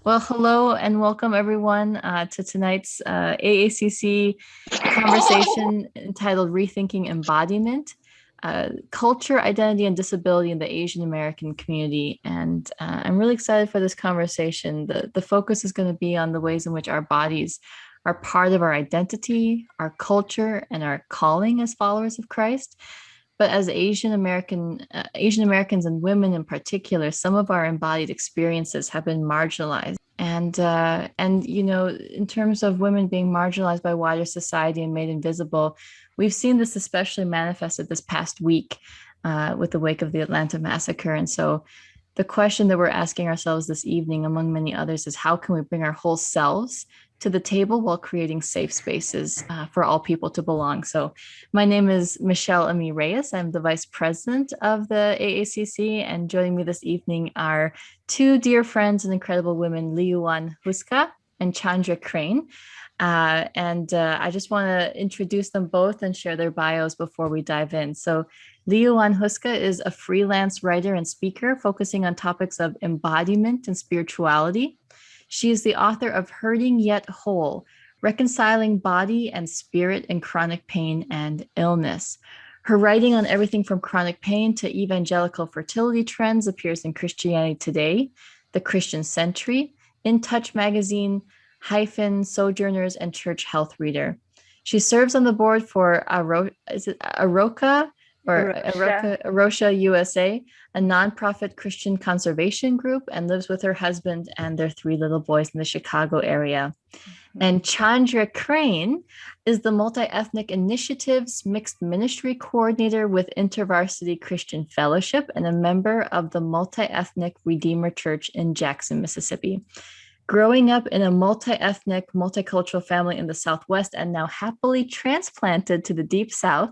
Well, hello and welcome everyone to tonight's AACC conversation entitled Rethinking Embodiment, Culture, Identity, and Disability in the Asian American Community. And I'm really excited for this conversation. The focus is going to be on the ways in which our bodies are part of our identity, our culture, and our calling as followers of Christ. But as Asian Americans and women in particular, some of our embodied experiences have been marginalized. And in terms of women being marginalized by wider society and made invisible, we've seen this especially manifested this past week with the wake of the Atlanta massacre. And so the question that we're asking ourselves this evening, among many others, is how can we bring our whole selves to the table while creating safe spaces for all people to belong? So, my name is Michelle Ami Reyes. I'm the vice president of the AACC, and joining me this evening are two dear friends and incredible women, Liuan Huska and Chandra Crane. And I just want to introduce them both and share their bios before we dive in. So, Liuan Huska is a freelance writer and speaker focusing on topics of embodiment and spirituality. She is the author of Hurting Yet Whole, Reconciling Body and Spirit in Chronic Pain and Illness. Her writing on everything from chronic pain to evangelical fertility trends appears in Christianity Today, The Christian Century, In Touch Magazine, Hyphen, Sojourners, and Church Health Reader. She serves on the board for Aroka or Arosha USA, a nonprofit Christian conservation group, and lives with her husband and their three little boys in the Chicago area. And Chandra Crane is the Multiethnic Initiatives Mixed Ministry Coordinator with InterVarsity Christian Fellowship and a member of the Multiethnic Redeemer Church in Jackson, Mississippi. Growing up in a multi-ethnic, multicultural family in the Southwest and now happily transplanted to the Deep South,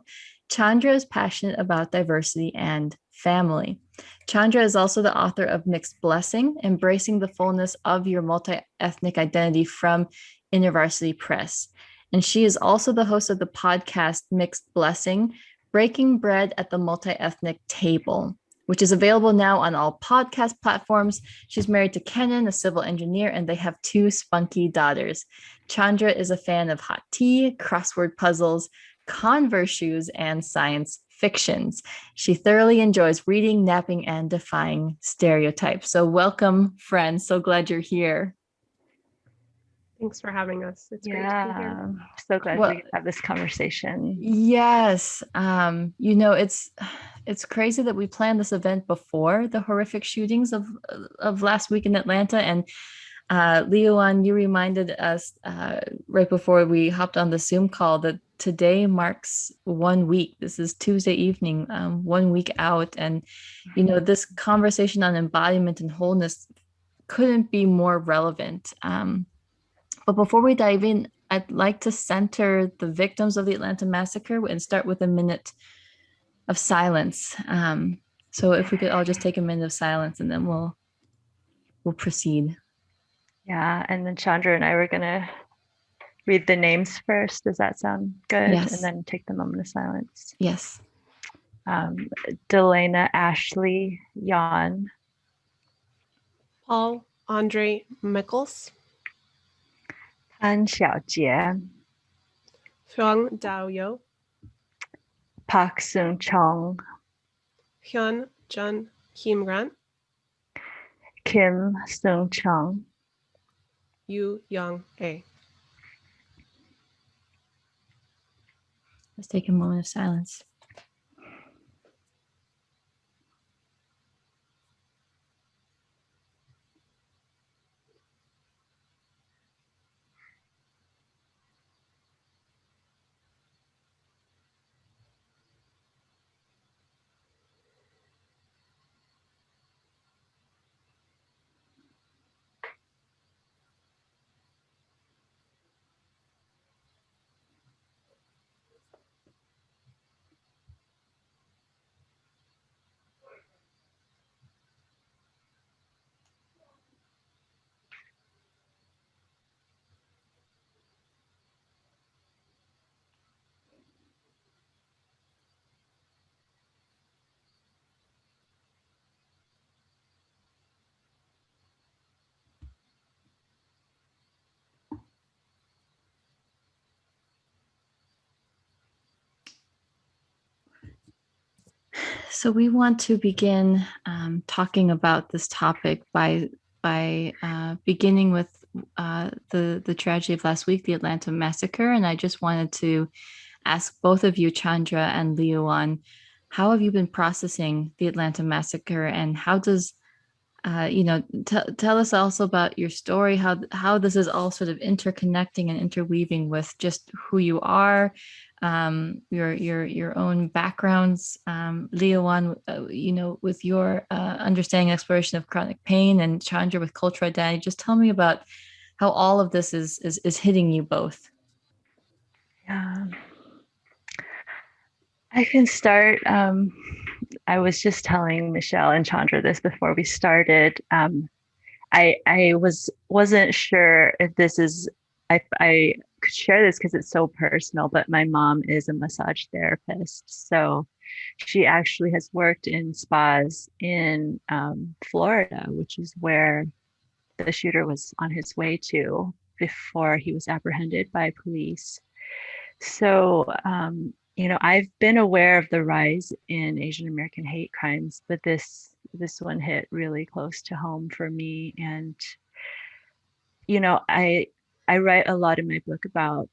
Chandra is passionate about diversity and family. Chandra is also the author of Mixed Blessing, Embracing the Fullness of Your Multi-Ethnic Identity from InterVarsity Press. And she is also the host of the podcast Mixed Blessing, Breaking Bread at the Multi-Ethnic Table, which is available now on all podcast platforms. She's married to Kenan, a civil engineer, and they have two spunky daughters. Chandra is a fan of hot tea, crossword puzzles, Converse shoes, and science fictions. She thoroughly enjoys reading, napping, and defying stereotypes. So welcome, friends. So glad you're here. Thanks for having us. It's great to be here. So glad we have this conversation. Yes. It's crazy that we planned this event before the horrific shootings of last week in Atlanta. And Liuan, you reminded us right before we hopped on the Zoom call that today marks 1 week. This is Tuesday evening, 1 week out. And, this conversation on embodiment and wholeness couldn't be more relevant. But before we dive in, I'd like to center the victims of the Atlanta massacre and start with a minute of silence. So if we could all just take a minute of silence and then we'll proceed. Yeah, and then Chandra and I were gonna read the names first. Does that sound good? Yes. And then take the moment of silence. Yes. Delana, Ashley, Jan, Paul, Andre, Mikkels, An Xiaojie, Huang Daoyo, Park Seung Chong, Hyun Jun Kim Grant, Kim Seung Chung, Yu Young A. Let's take a moment of silence. So we want to begin talking about this topic by beginning with the tragedy of last week, the Atlanta massacre. And I just wanted to ask both of you, Chandra and Liuan, how have you been processing the Atlanta massacre, and how does tell us also about your story, how this is all sort of interconnecting and interweaving with just who you are, your own backgrounds. Liuan, with your understanding and exploration of chronic pain, and Chandra with cultural identity. Just tell me about how all of this is hitting you both. Yeah, I can start. I was just telling Michelle and Chandra this before we started. I wasn't sure if this is I could share this because it's so personal, but my mom is a massage therapist. So she actually has worked in spas in Florida, which is where the shooter was on his way to before he was apprehended by police. So, I've been aware of the rise in Asian American hate crimes, but this one hit really close to home for me. And I write a lot in my book about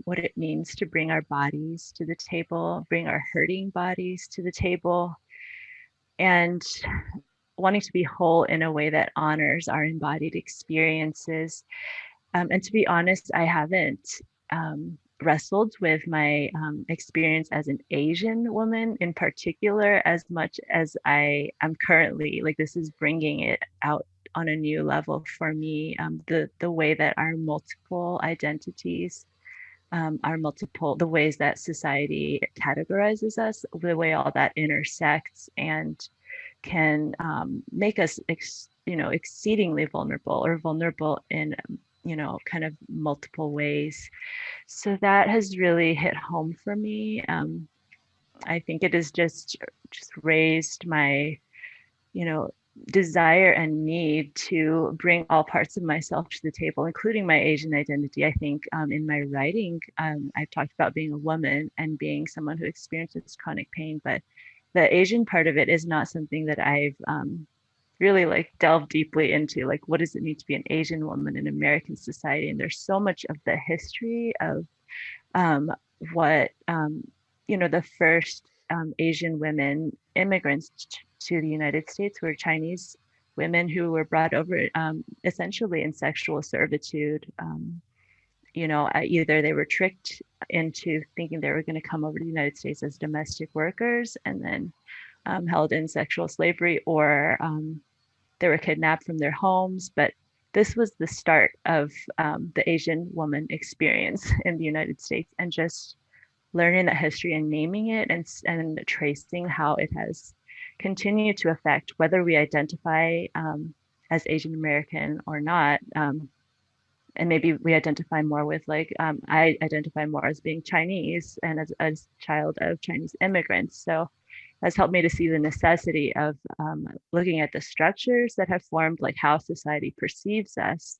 what it means to bring our bodies to the table, bring our hurting bodies to the table, and wanting to be whole in a way that honors our embodied experiences. And to be honest, I haven't wrestled with my experience as an Asian woman in particular as much as I am currently. Like, this is bringing it out on a new level for me. The way that our multiple identities, the ways that society categorizes us, the way all that intersects and can make us exceedingly vulnerable, or vulnerable in kind of multiple ways. So that has really hit home for me. I think it has just raised my desire and need to bring all parts of myself to the table, including my Asian identity. I think in my writing, I've talked about being a woman and being someone who experiences chronic pain, but the Asian part of it is not something that I've really like delved deeply into. Like, what does it mean to be an Asian woman in American society? And there's so much of the history of what the first Asian women immigrants to the United States were Chinese women who were brought over essentially in sexual servitude. Either they were tricked into thinking they were going to come over to the United States as domestic workers and then held in sexual slavery, or they were kidnapped from their homes. But this was the start of the Asian woman experience in the United States, and just learning that history and naming it, and tracing how it has continued to affect whether we identify as Asian American or not. And maybe we identify more with I identify more as being Chinese and as a child of Chinese immigrants. So has helped me to see the necessity of looking at the structures that have formed like how society perceives us,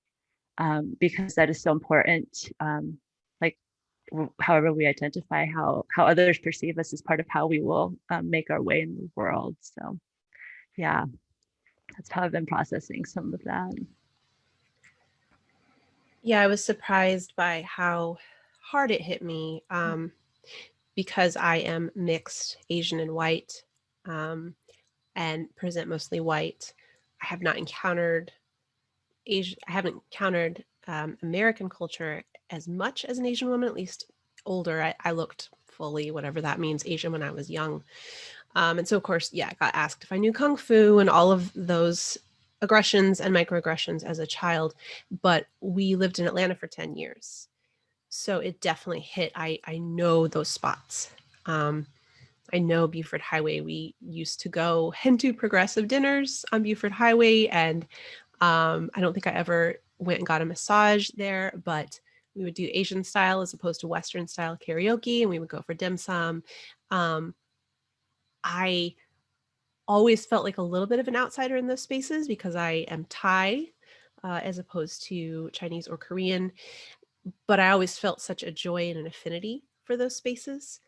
because that is so important. Like, however we identify, how others perceive us is part of how we will make our way in the world. So yeah, that's how I've been processing some of that. Yeah, I was surprised by how hard it hit me, because I am mixed Asian and white, and present mostly white. I have not encountered I haven't encountered American culture as much as an Asian woman, at least older. I looked fully, whatever that means, Asian when I was young. And so, of course, I got asked if I knew Kung Fu and all of those aggressions and microaggressions as a child. But we lived in Atlanta for 10 years. So it definitely hit. I know those spots. I know Buford Highway. We used to go and do progressive dinners on Buford Highway. And I don't think I ever went and got a massage there, but we would do Asian style as opposed to Western style karaoke, and we would go for dim sum. I always felt like a little bit of an outsider in those spaces because I am Thai as opposed to Chinese or Korean, but I always felt such a joy and an affinity for those spaces.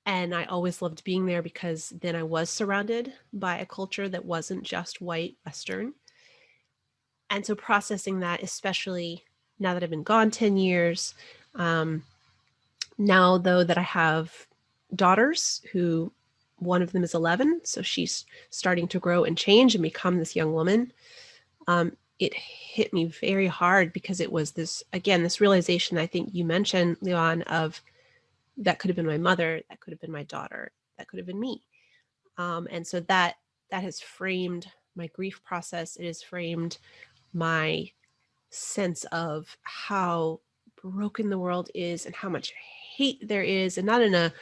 And I always loved being there because then I was surrounded by a culture that wasn't just white Western. And so processing that, especially now that I've been gone 10 years, now though that I have daughters who one of them is 11, so she's starting to grow and change and become this young woman, it hit me very hard because it was this, again, this realization I think you mentioned, Liuan, of that could have been my mother, that could have been my daughter, that could have been me. And so that has framed my grief process. It has framed my sense of how broken the world is and how much hate there is, and not in a,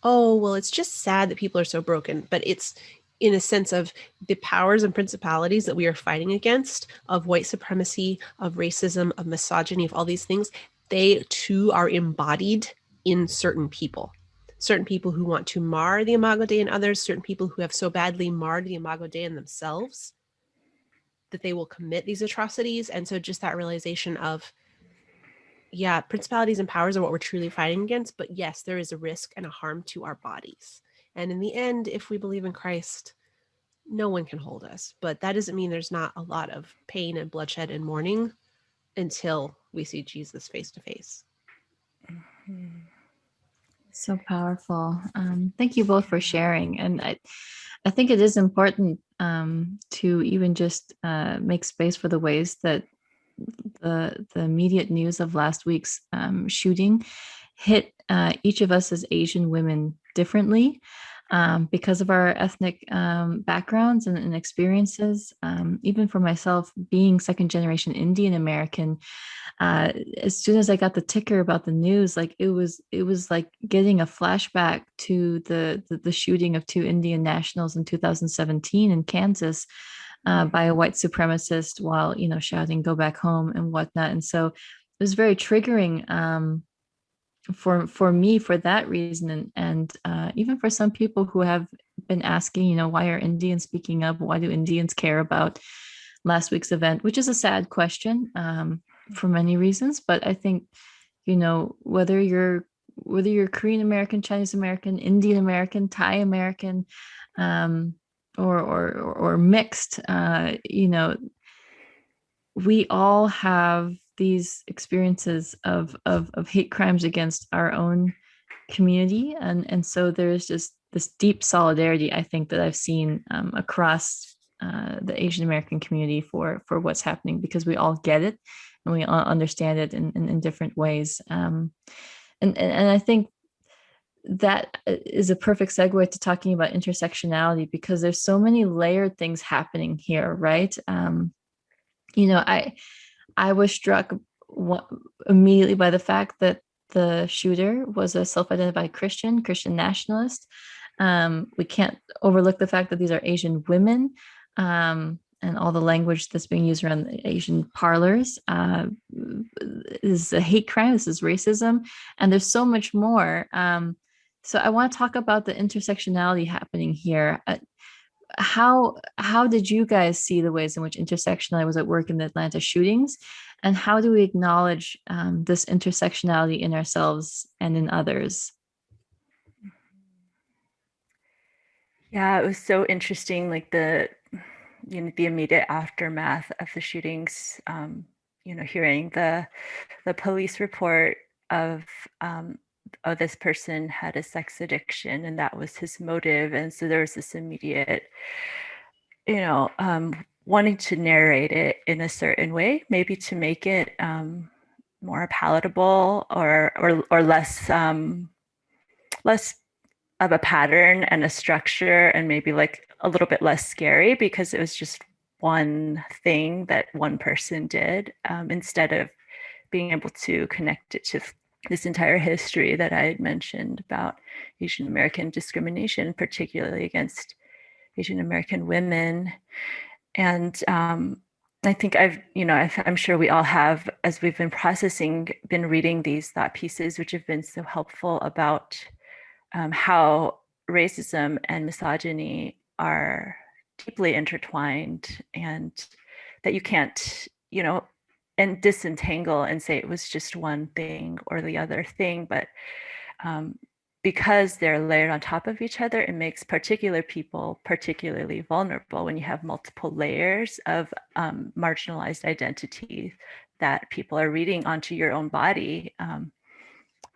oh, well, it's just sad that people are so broken, but it's in a sense of the powers and principalities that we are fighting against, of white supremacy, of racism, of misogyny, of all these things. They too are embodied in certain people who want to mar the Imago Dei in others, certain people who have so badly marred the Imago Dei in themselves that they will commit these atrocities. And so just that realization of, yeah, principalities and powers are what we're truly fighting against, but yes, there is a risk and a harm to our bodies. And in the end, if we believe in Christ, no one can hold us. But that doesn't mean there's not a lot of pain and bloodshed and mourning until we see Jesus face to face. So powerful. Thank you both for sharing. And I think it is important to even just make space for the ways that the immediate news of last week's shooting hit each of us as Asian women differently because of our ethnic backgrounds and experiences. Even for myself, being second generation Indian American, as soon as I got the ticker about the news, like it was like getting a flashback to the shooting of two Indian nationals in 2017 in Kansas by a white supremacist while shouting "Go back home" and whatnot. And so it was very triggering for me for that reason, and even for some people who have been asking, why are Indians speaking up? Why do Indians care about last week's event? Which is a sad question for many reasons, but I think whether you're Korean American, Chinese American, Indian American, Thai American, or mixed, we all have these experiences of hate crimes against our own community, and so there's just this deep solidarity, I think, that I've seen across the Asian American community for what's happening, because we all get it and we all understand it in different ways, and I think that is a perfect segue to talking about intersectionality, because there's so many layered things happening here, right? I was struck immediately by the fact that the shooter was a self-identified Christian nationalist. We can't overlook the fact that these are Asian women, and all the language that's being used around the Asian parlors is a hate crime. This is racism, and there's so much more. So I want to talk about the intersectionality happening here. How did you guys see the ways in which intersectionality was at work in the Atlanta shootings, and how do we acknowledge this intersectionality in ourselves and in others? Yeah, it was so interesting, like the immediate aftermath of the shootings, hearing the police report of oh, this person had a sex addiction and that was his motive. And so there was this immediate, wanting to narrate it in a certain way, maybe to make it more palatable or less less of a pattern and a structure, and maybe like a little bit less scary because it was just one thing that one person did, instead of being able to connect it to this entire history that I had mentioned about Asian American discrimination, particularly against Asian American women. And I think I'm sure we all have, as we've been processing, been reading these thought pieces, which have been so helpful about how racism and misogyny are deeply intertwined, and that you can't, and disentangle and say it was just one thing or the other thing, but because they're layered on top of each other, it makes particular people particularly vulnerable when you have multiple layers of marginalized identities that people are reading onto your own body.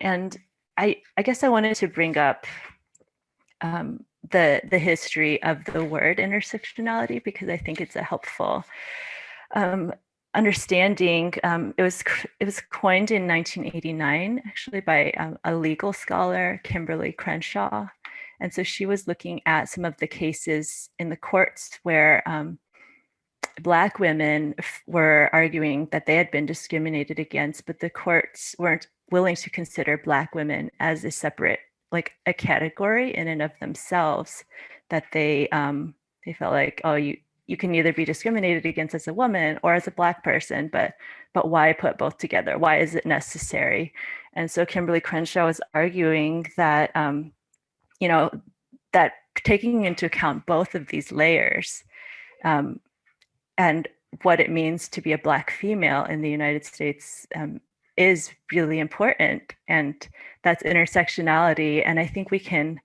And I guess I wanted to bring up the history of the word intersectionality, because I think it's a helpful understanding. It was coined in 1989, actually, by a legal scholar, Kimberly Crenshaw. And so she was looking at some of the cases in the courts where Black women were arguing that they had been discriminated against, but the courts weren't willing to consider Black women as a separate, like a category in and of themselves. That they felt like, oh, you can either be discriminated against as a woman or as a Black person, but why put both together? Why is it necessary? And so Kimberly Crenshaw was arguing that you know, that taking into account both of these layers, and what it means to be a Black female in the United States is really important. And that's intersectionality. And I think we can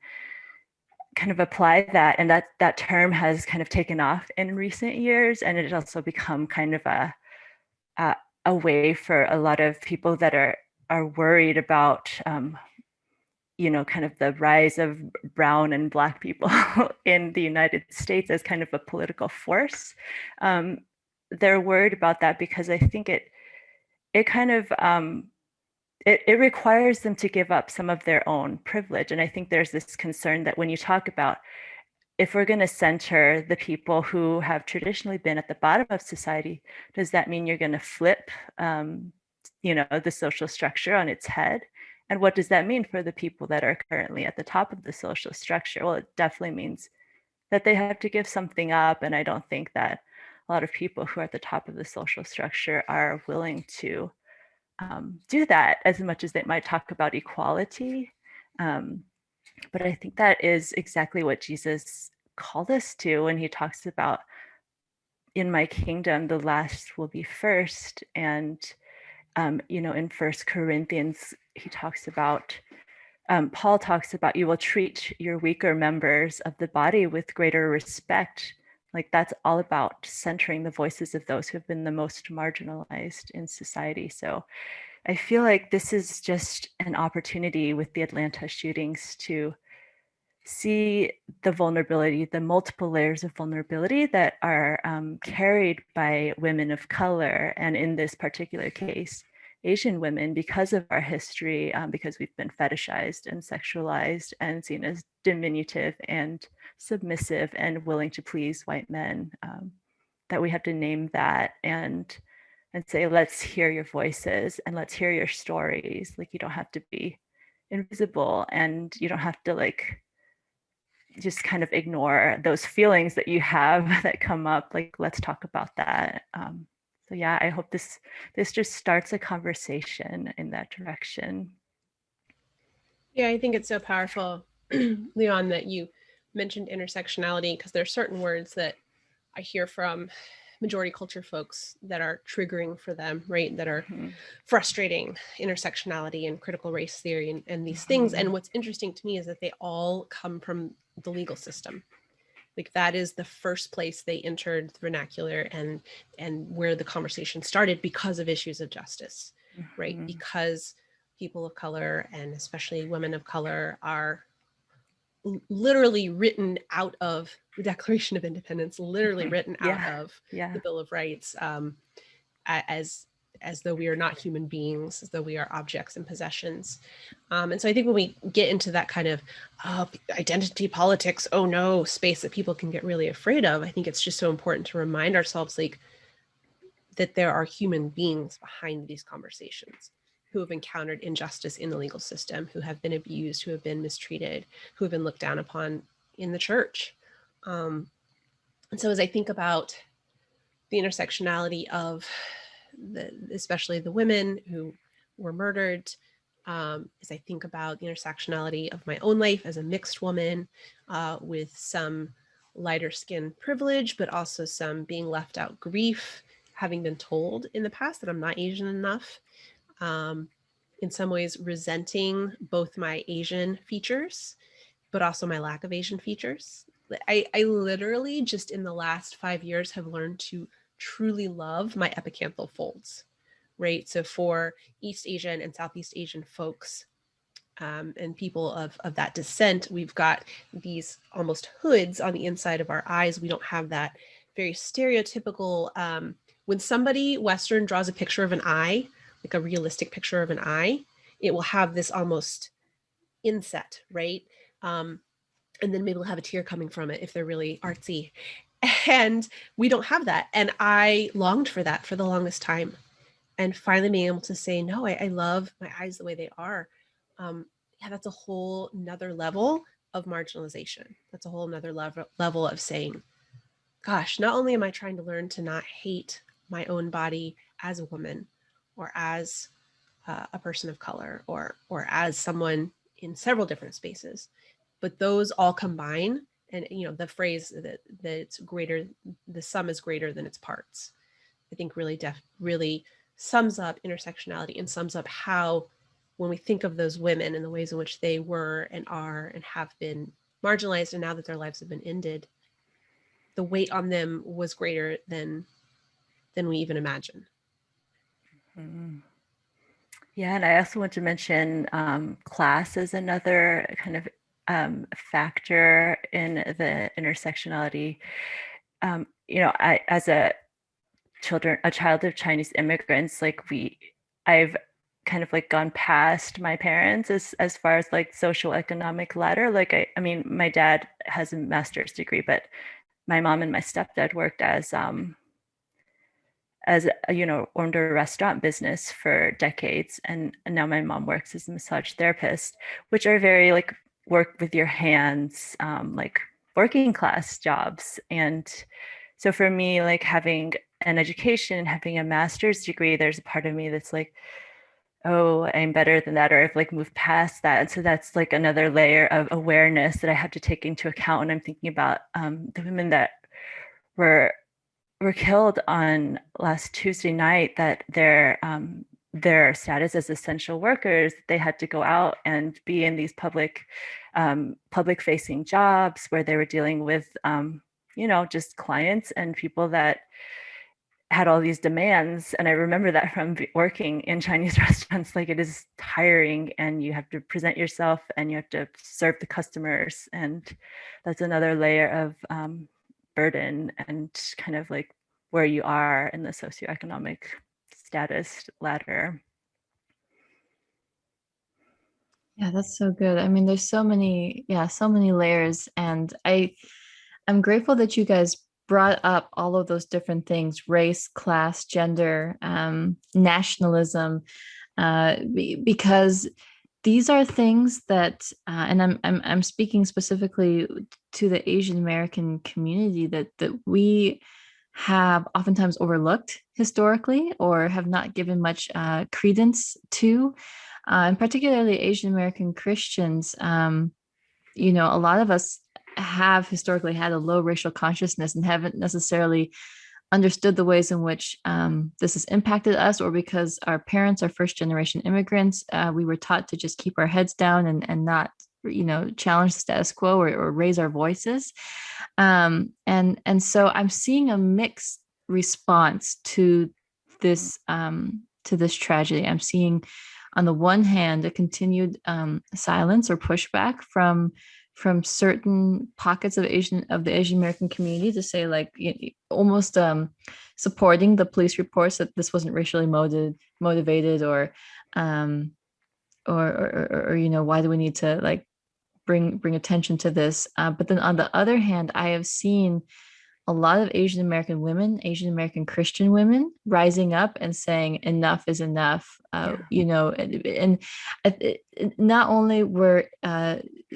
kind of apply that. And that term has kind of taken off in recent years. And it has also become kind of a way for a lot of people that are worried about kind of the rise of brown and Black people in the United States as kind of a political force. They're worried about that because I think it kind of it requires them to give up some of their own privilege. And I think there's this concern that when you talk about, if we're going to center the people who have traditionally been at the bottom of society, does that mean you're going to flip the social structure on its head? And what does that mean for the people that are currently at the top of the social structure? Well, it definitely means that they have to give something up. And I don't think that a lot of people who are at the top of the social structure are willing to do that, as much as they might talk about equality. But I think that is exactly what Jesus called us to when he talks about, in my kingdom, the last will be first. And in 1 Corinthians, he talks about, Paul talks about, you will treat your weaker members of the body with greater respect. Like, that's all about centering the voices of those who have been the most marginalized in society. So I feel like this is just an opportunity with the Atlanta shootings to see the vulnerability, the multiple layers of vulnerability that are carried by women of color. And in this particular case, Asian women, because of our history, because we've been fetishized and sexualized and seen as diminutive and submissive and willing to please white men, that we have to name that and say, let's hear your voices and let's hear your stories. Like, you don't have to be invisible, and you don't have to just kind of ignore those feelings that you have that come up. Like, let's talk about that. So yeah, I hope this just starts a conversation in that direction. Yeah, I think it's so powerful, Liuan, that you mentioned intersectionality, because there are certain words that I hear from majority culture folks that are triggering for them, right? That are frustrating: intersectionality and critical race theory and these things. And what's interesting to me is that they all come from the legal system. Like, that is the first place they entered the vernacular and where the conversation started, because of issues of justice, right? Because people of color, and especially women of color, are literally written out of the Declaration of Independence, literally written out of the Bill of Rights, as though we are not human beings, as though we are objects and possessions. And so I think when we get into that kind of identity politics, oh no, space that people can get really afraid of, I think it's just so important to remind ourselves, like, that there are human beings behind these conversations who have encountered injustice in the legal system, who have been abused, who have been mistreated, who have been looked down upon in the church. And so as I think about the intersectionality of especially the women who were murdered, as I think about the intersectionality of my own life as a mixed woman, with some lighter skin privilege, but also some being left out grief, having been told in the past that I'm not Asian enough, in some ways resenting both my Asian features, but also my lack of Asian features. I literally just in the last 5 years have learned to truly love my epicanthal folds, right? So for East Asian and Southeast Asian folks, and people of that descent, we've got these almost hoods on the inside of our eyes. We don't have that very stereotypical, when somebody Western draws a picture of an eye, like a realistic picture of an eye, it will have this almost inset, right? And then maybe we'll have a tear coming from it if they're really artsy. And we don't have that. And I longed for that for the longest time. And finally being able to say, no, I love my eyes the way they are. Yeah, that's a whole nother level of marginalization. That's a whole nother level of saying, gosh, not only am I trying to learn to not hate my own body as a woman or as a person of color or as someone in several different spaces, but those all combine. And the phrase that it's greater, the sum is greater than its parts, I think really sums up intersectionality and sums up how, when we think of those women and the ways in which they were and are and have been marginalized, and now that their lives have been ended, the weight on them was greater than we even imagine. Mm. Yeah, and I also want to mention class is another kind of factor in the intersectionality. I, as a child of Chinese immigrants, I've kind of like gone past my parents as far as like social economic ladder. Like I mean, my dad has a master's degree, but my mom and my stepdad worked as owned a restaurant business for decades, and now my mom works as a massage therapist, which are very like work with your hands, like working class jobs. And so for me, like having an education, having a master's degree, there's a part of me that's like, oh, I'm better than that, or I've like moved past that. And so that's like another layer of awareness that I have to take into account when I'm thinking about the women that were killed on last Tuesday night, that their status as essential workers, they had to go out and be in these public facing jobs where they were dealing with just clients and people that had all these demands. And I remember that from working in Chinese restaurants, like it is tiring, and you have to present yourself and you have to serve the customers. And that's another layer of burden and kind of like where you are in the socioeconomic status ladder. Yeah, that's so good. I mean, there's so many layers, and I'm grateful that you guys brought up all of those different things: race, class, gender, nationalism, because these are things that, and I'm speaking specifically to the Asian American community, that we have oftentimes overlooked historically or have not given much credence to, and particularly Asian American Christians. A lot of us have historically had a low racial consciousness and haven't necessarily understood the ways in which this has impacted us, or because our parents are first generation immigrants, we were taught to just keep our heads down and not challenge the status quo, or raise our voices. And so I'm seeing a mixed response to this tragedy. I'm seeing, on the one hand, a continued silence or pushback from certain pockets of the Asian American community, to say, like, almost supporting the police reports that this wasn't racially motivated, or why do we need to like bring attention to this? But then on the other hand, I have seen a lot of Asian American women, Asian American Christian women, rising up and saying enough is enough. And not only were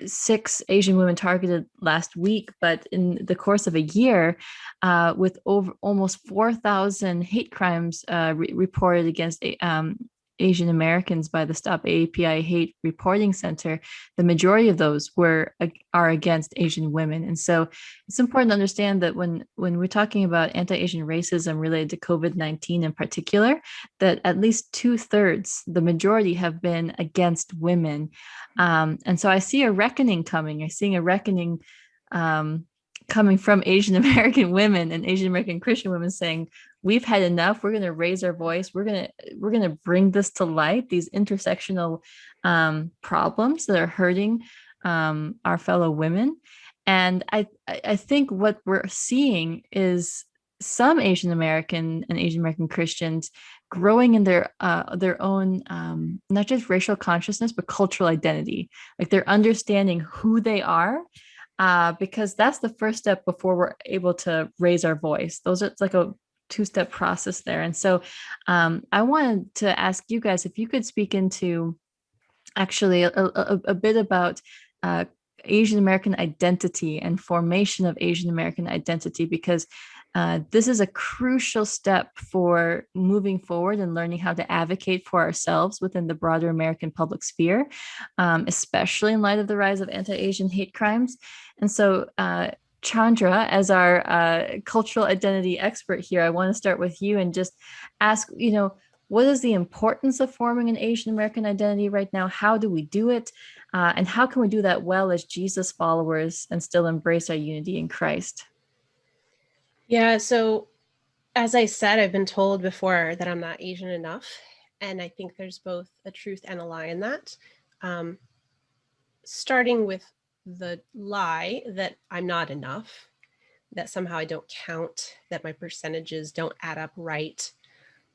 6 Asian women targeted last week, but in the course of a year, with over almost 4,000 hate crimes reported against Asian Americans by the Stop AAPI Hate Reporting Center, the majority of those are against Asian women. And so it's important to understand that when we're talking about anti-Asian racism related to COVID-19 in particular, that at least 2/3, the majority, have been against women. And so I see a reckoning coming. I'm seeing a reckoning coming from Asian American women and Asian American Christian women saying, we've had enough. We're going to raise our voice. We're going to bring this to light, these intersectional problems that are hurting our fellow women. And I think what we're seeing is some Asian American and Asian American Christians growing in their own not just racial consciousness but cultural identity. Like they're understanding who they are, because that's the first step before we're able to raise our voice. It's like a two-step process there. And so I wanted to ask you guys if you could speak into actually a bit about Asian American identity and formation of Asian American identity, because this is a crucial step for moving forward and learning how to advocate for ourselves within the broader American public sphere, especially in light of the rise of anti-Asian hate crimes. And so, Chandra, as our cultural identity expert here, I want to start with you and just ask, what is the importance of forming an Asian American identity right now? How do we do it? And how can we do that well as Jesus followers and still embrace our unity in Christ? Yeah, so as I said, I've been told before that I'm not Asian enough. And I think there's both a truth and a lie in that. Starting with the lie that I'm not enough, that somehow I don't count, that my percentages don't add up right.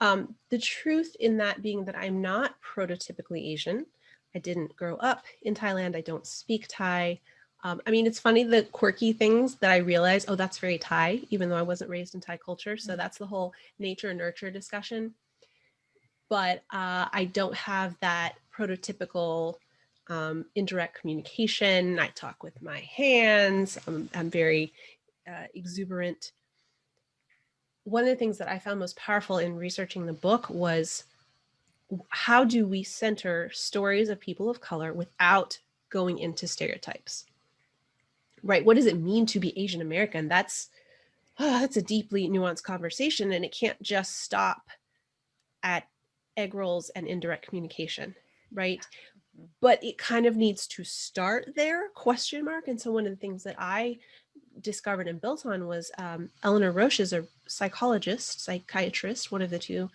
The truth in that being that I'm not prototypically Asian. I didn't grow up in Thailand. I don't speak Thai. It's funny, the quirky things that I realize, oh, that's very Thai, even though I wasn't raised in Thai culture. So that's the whole nature and nurture discussion. But I don't have that prototypical indirect communication. I talk with my hands. I'm very exuberant. One of the things that I found most powerful in researching the book was, how do we center stories of people of color without going into stereotypes? Right? What does it mean to be Asian American? That's a deeply nuanced conversation, and it can't just stop at egg rolls and indirect communication, right? But it kind of needs to start there, ? And so one of the things that I discovered and built on was Eleanor Roche is a psychiatrist, one of the two,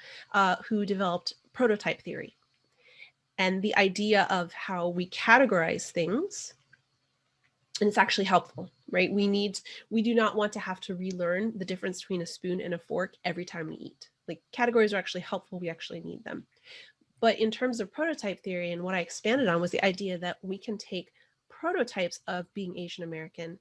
who developed prototype theory. And the idea of how we categorize things, and it's actually helpful, right? We do not want to have to relearn the difference between a spoon and a fork every time we eat. Like, categories are actually helpful. We actually need them. But in terms of prototype theory, and what I expanded on was the idea that we can take prototypes of being Asian American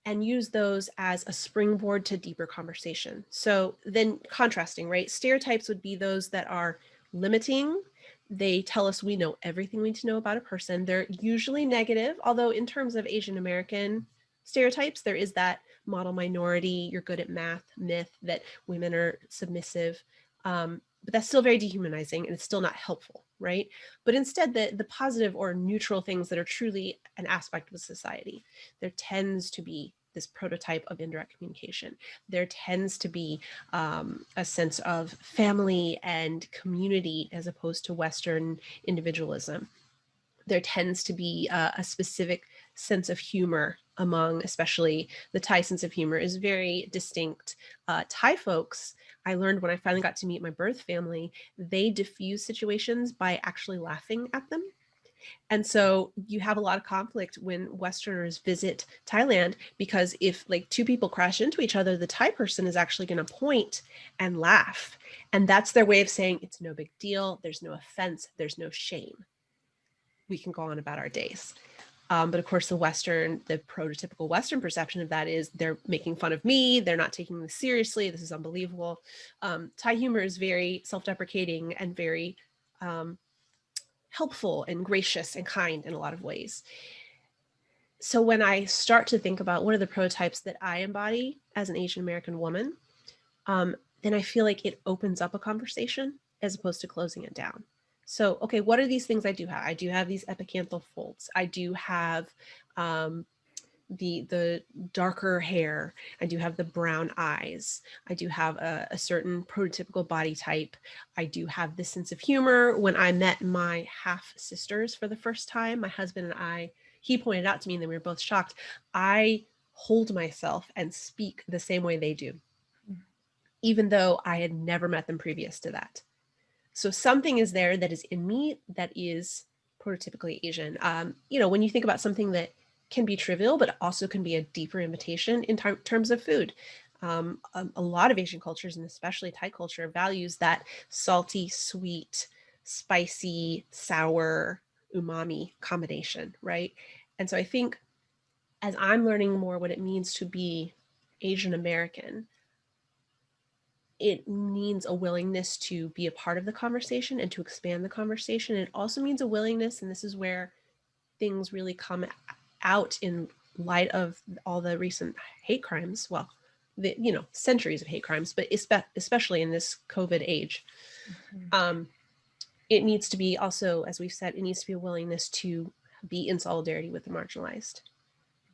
and use those as a springboard to deeper conversation. So then contrasting, right? Stereotypes would be those that are limiting. They tell us we know everything we need to know about a person. They're usually negative, although in terms of Asian American stereotypes, there is that model minority, you're good at math myth, that women are submissive. But that's still very dehumanizing, and it's still not helpful, right? But instead, the positive or neutral things that are truly an aspect of society, there tends to be this prototype of indirect communication. There tends to be a sense of family and community as opposed to Western individualism. There tends to be a specific sense of humor among, especially the Thai sense of humor is very distinct. Thai folks, I learned when I finally got to meet my birth family, they diffuse situations by actually laughing at them. And so you have a lot of conflict when Westerners visit Thailand, because if like two people crash into each other, the Thai person is actually going to point and laugh. And that's their way of saying it's no big deal. There's no offense. There's no shame. We can go on about our days. But of course, the prototypical Western perception of that is they're making fun of me. They're not taking this seriously. This is unbelievable. Thai humor is very self-deprecating and very helpful and gracious and kind in a lot of ways. So when I start to think about what are the prototypes that I embody as an Asian American woman, then I feel like it opens up a conversation. as opposed to closing it down. So, okay, what are these things I do have? I do have these epicanthal folds. I do have the darker hair. I do have the brown eyes. I do have a certain prototypical body type. I do have this sense of humor. When I met my half sisters for the first time, my husband and I, he pointed out to me, and then we were both shocked. I hold myself and speak the same way they do, even though I had never met them previous to that. So something is there that is in me that is prototypically Asian. When you think about something that can be trivial, but also can be a deeper invitation in terms of food. A lot of Asian cultures, and especially Thai culture, values that salty, sweet, spicy, sour, umami combination, right? And so I think as I'm learning more what it means to be Asian American, it means a willingness to be a part of the conversation and to expand the conversation. It also means a willingness, and this is where things really come out in light of all the recent hate crimes. Well, centuries of hate crimes, but especially in this COVID age. It needs to be also, as we've said, it needs to be a willingness to be in solidarity with the marginalized,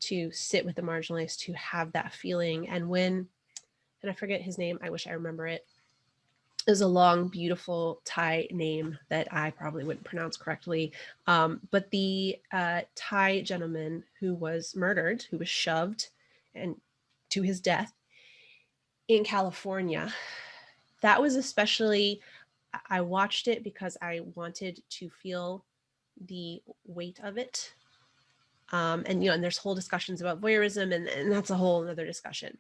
to sit with the marginalized, to have that feeling. And I forget his name, I wish I remember it. Is a long, beautiful Thai name that I probably wouldn't pronounce correctly. But the Thai gentleman who was murdered, who was shoved and to his death in California, that was especially, I watched it because I wanted to feel the weight of it. And there's whole discussions about voyeurism, and that's a whole other discussion.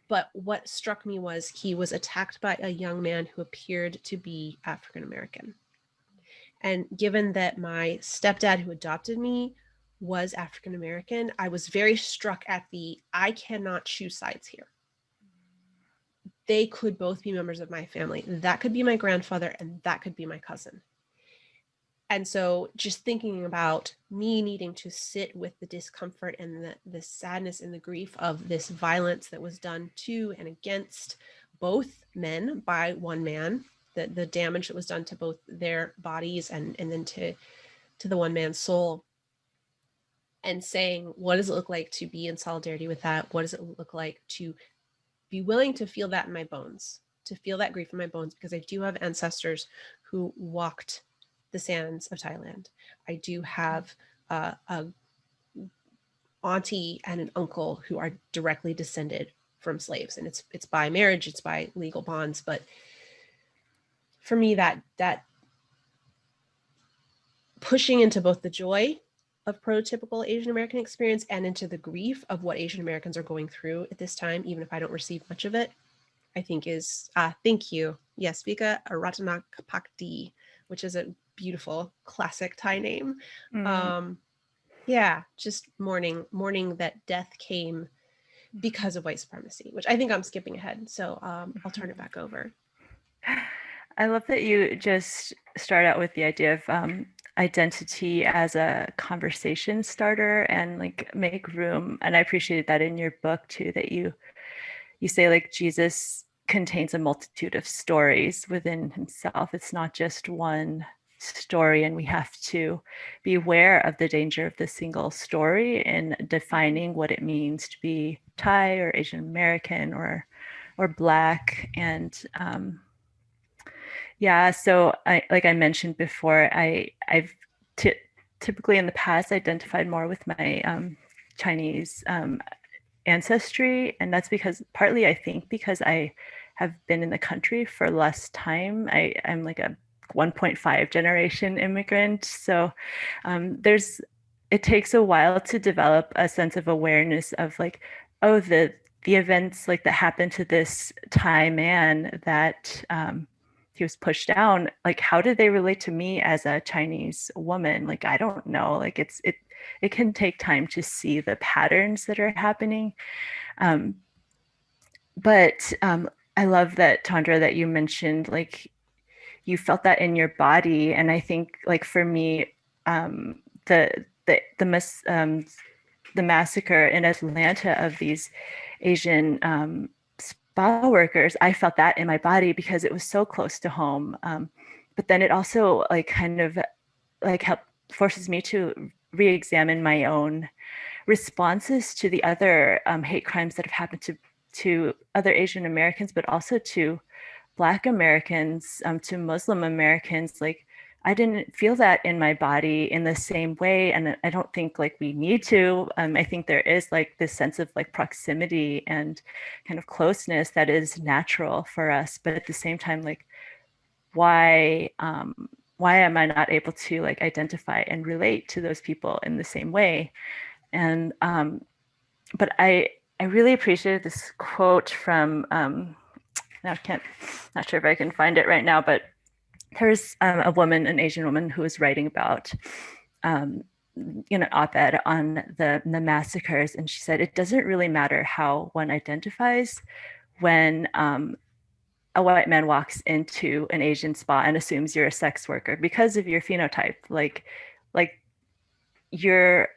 But what struck me was he was attacked by a young man who appeared to be African American. And given that my stepdad who adopted me was African American, I was very struck at I cannot choose sides here. They could both be members of my family. That could be my grandfather, and that could be my cousin. And so just thinking about me needing to sit with the discomfort and the sadness and the grief of this violence that was done to and against both men by one man, the damage that was done to both their bodies and then to the one man's soul, and saying, what does it look like to be in solidarity with that? What does it look like to be willing to feel that in my bones, to feel that grief in my bones? Because I do have ancestors who walked the sands of Thailand. I do have a auntie and an uncle who are directly descended from slaves, and it's by marriage, it's by legal bonds. But for me, that pushing into both the joy of prototypical Asian American experience and into the grief of what Asian Americans are going through at this time, even if I don't receive much of it, I think is, thank you. Yes, Vika Aratanakapakdi, which is a beautiful classic Thai name. Yeah, just mourning that death came because of white supremacy, which I think I'm skipping ahead. So I'll turn it back over. I love that you just start out with the idea of identity as a conversation starter and like make room. And I appreciated that in your book too, that you say like Jesus contains a multitude of stories within himself. It's not just one story, and we have to be aware of the danger of the single story in defining what it means to be Thai or Asian American or Black. And yeah, so like I mentioned before, I've typically in the past identified more with my Chinese ancestry, and that's partly I think because I have been in the country for less time. I'm like a 1.5 generation immigrant, so it takes a while to develop a sense of awareness of like, oh, the events like that happened to this Thai man that he was pushed down. Like, how did they relate to me as a Chinese woman? Like, I don't know. Like, it can take time to see the patterns that are happening. But I love that, Chandra, that you mentioned like you felt that in your body. And I think like for me, the massacre in Atlanta of these Asian spa workers, I felt that in my body because it was so close to home. But then it also like kind of like forces me to re-examine my own responses to the other hate crimes that have happened to other Asian Americans, but also to Black Americans, to Muslim Americans. Like, I didn't feel that in my body in the same way. And I don't think like we need to. I think there is like this sense of like proximity and kind of closeness that is natural for us. But at the same time, like, why am I not able to like identify and relate to those people in the same way? And but I really appreciated this quote from now not sure if I can find it right now, but there's a woman, an Asian woman, who was writing about op-ed on the massacres, and she said it doesn't really matter how one identifies when a white man walks into an Asian spa and assumes you're a sex worker because of your phenotype. Like your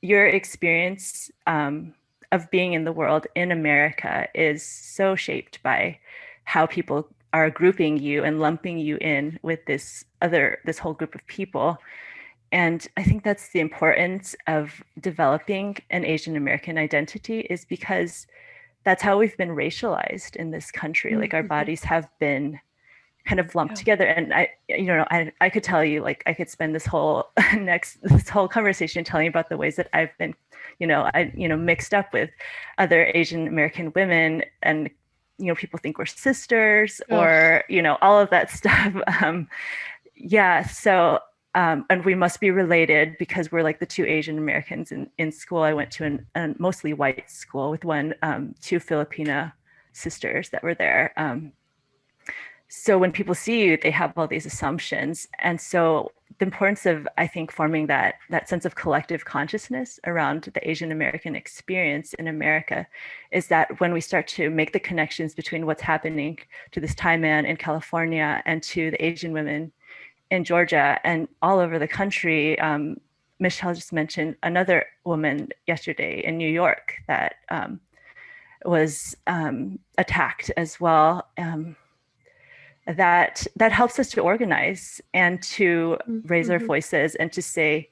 experience of being in the world in America is so shaped by how people are grouping you and lumping you in with this whole group of people. And I think that's the importance of developing an Asian American identity, is because that's how we've been racialized in this country. Like, our bodies have been kind of lumped together. And I could tell you, like, I could spend this whole conversation telling you about the ways that I've been, mixed up with other Asian American women, and people think we're sisters, or all of that stuff. So and we must be related because we're like the two Asian Americans in school. I went to a mostly white school with two Filipina sisters that were there. So when people see you, they have all these assumptions. And so the importance of, I think, forming that sense of collective consciousness around the Asian American experience in America is that when we start to make the connections between what's happening to this Thai man in California and to the Asian women in Georgia and all over the country. Michelle just mentioned another woman yesterday in New York that was attacked as well. That helps us to organize and to raise our voices and to say,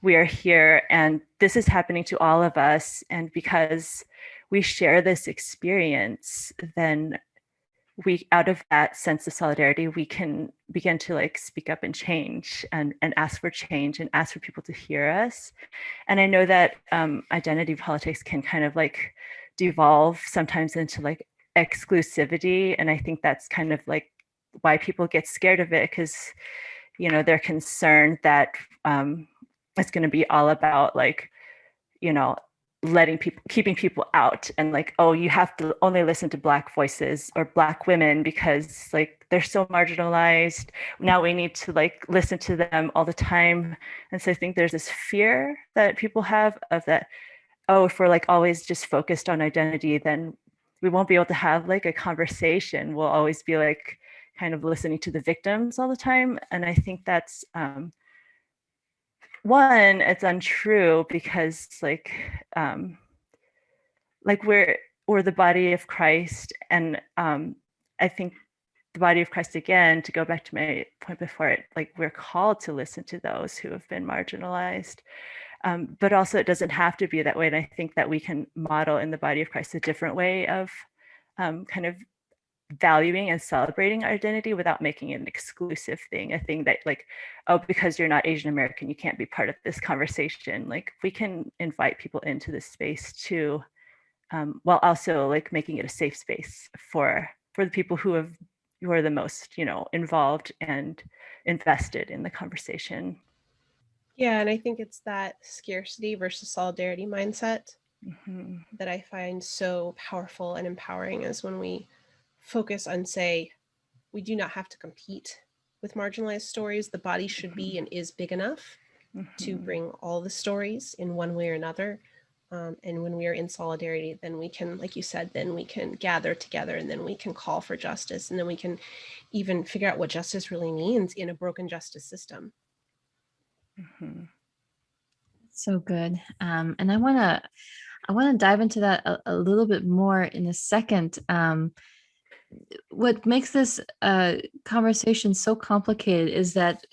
we are here and this is happening to all of us. And because we share this experience, then we, out of that sense of solidarity, we can begin to like speak up and change and ask for change and ask for people to hear us. And I know that identity politics can kind of like devolve sometimes into like exclusivity. And I think that's kind of like why people get scared of it, because they're concerned that it's going to be all about like keeping people out, and like, oh, you have to only listen to Black voices or Black women because like they're so marginalized. Now we need to like listen to them all the time. And so I think there's this fear that people have of that, oh, if we're like always just focused on identity, then we won't be able to have like a conversation. We'll always be like kind of listening to the victims all the time. And I think that's one, it's untrue, because like we're the body of Christ. And I think the body of Christ, again, to go back to my point before it, like we're called to listen to those who have been marginalized. But also it doesn't have to be that way. And I think that we can model in the body of Christ a different way of kind of valuing and celebrating our identity without making it an exclusive thing, a thing that like, oh, because you're not Asian American, you can't be part of this conversation. Like, we can invite people into this space too, while also like making it a safe space for the people who are the most involved and invested in the conversation. Yeah, and I think it's that scarcity versus solidarity mindset that I find so powerful and empowering, is when we focus on, say, we do not have to compete with marginalized stories. The body should be and is big enough to bring all the stories in one way or another. And when we are in solidarity, then we can, like you said, then we can gather together, and then we can call for justice, and then we can even figure out what justice really means in a broken justice system. So good. And I want to I want to dive into that a little bit more in a second. What makes this conversation so complicated is that,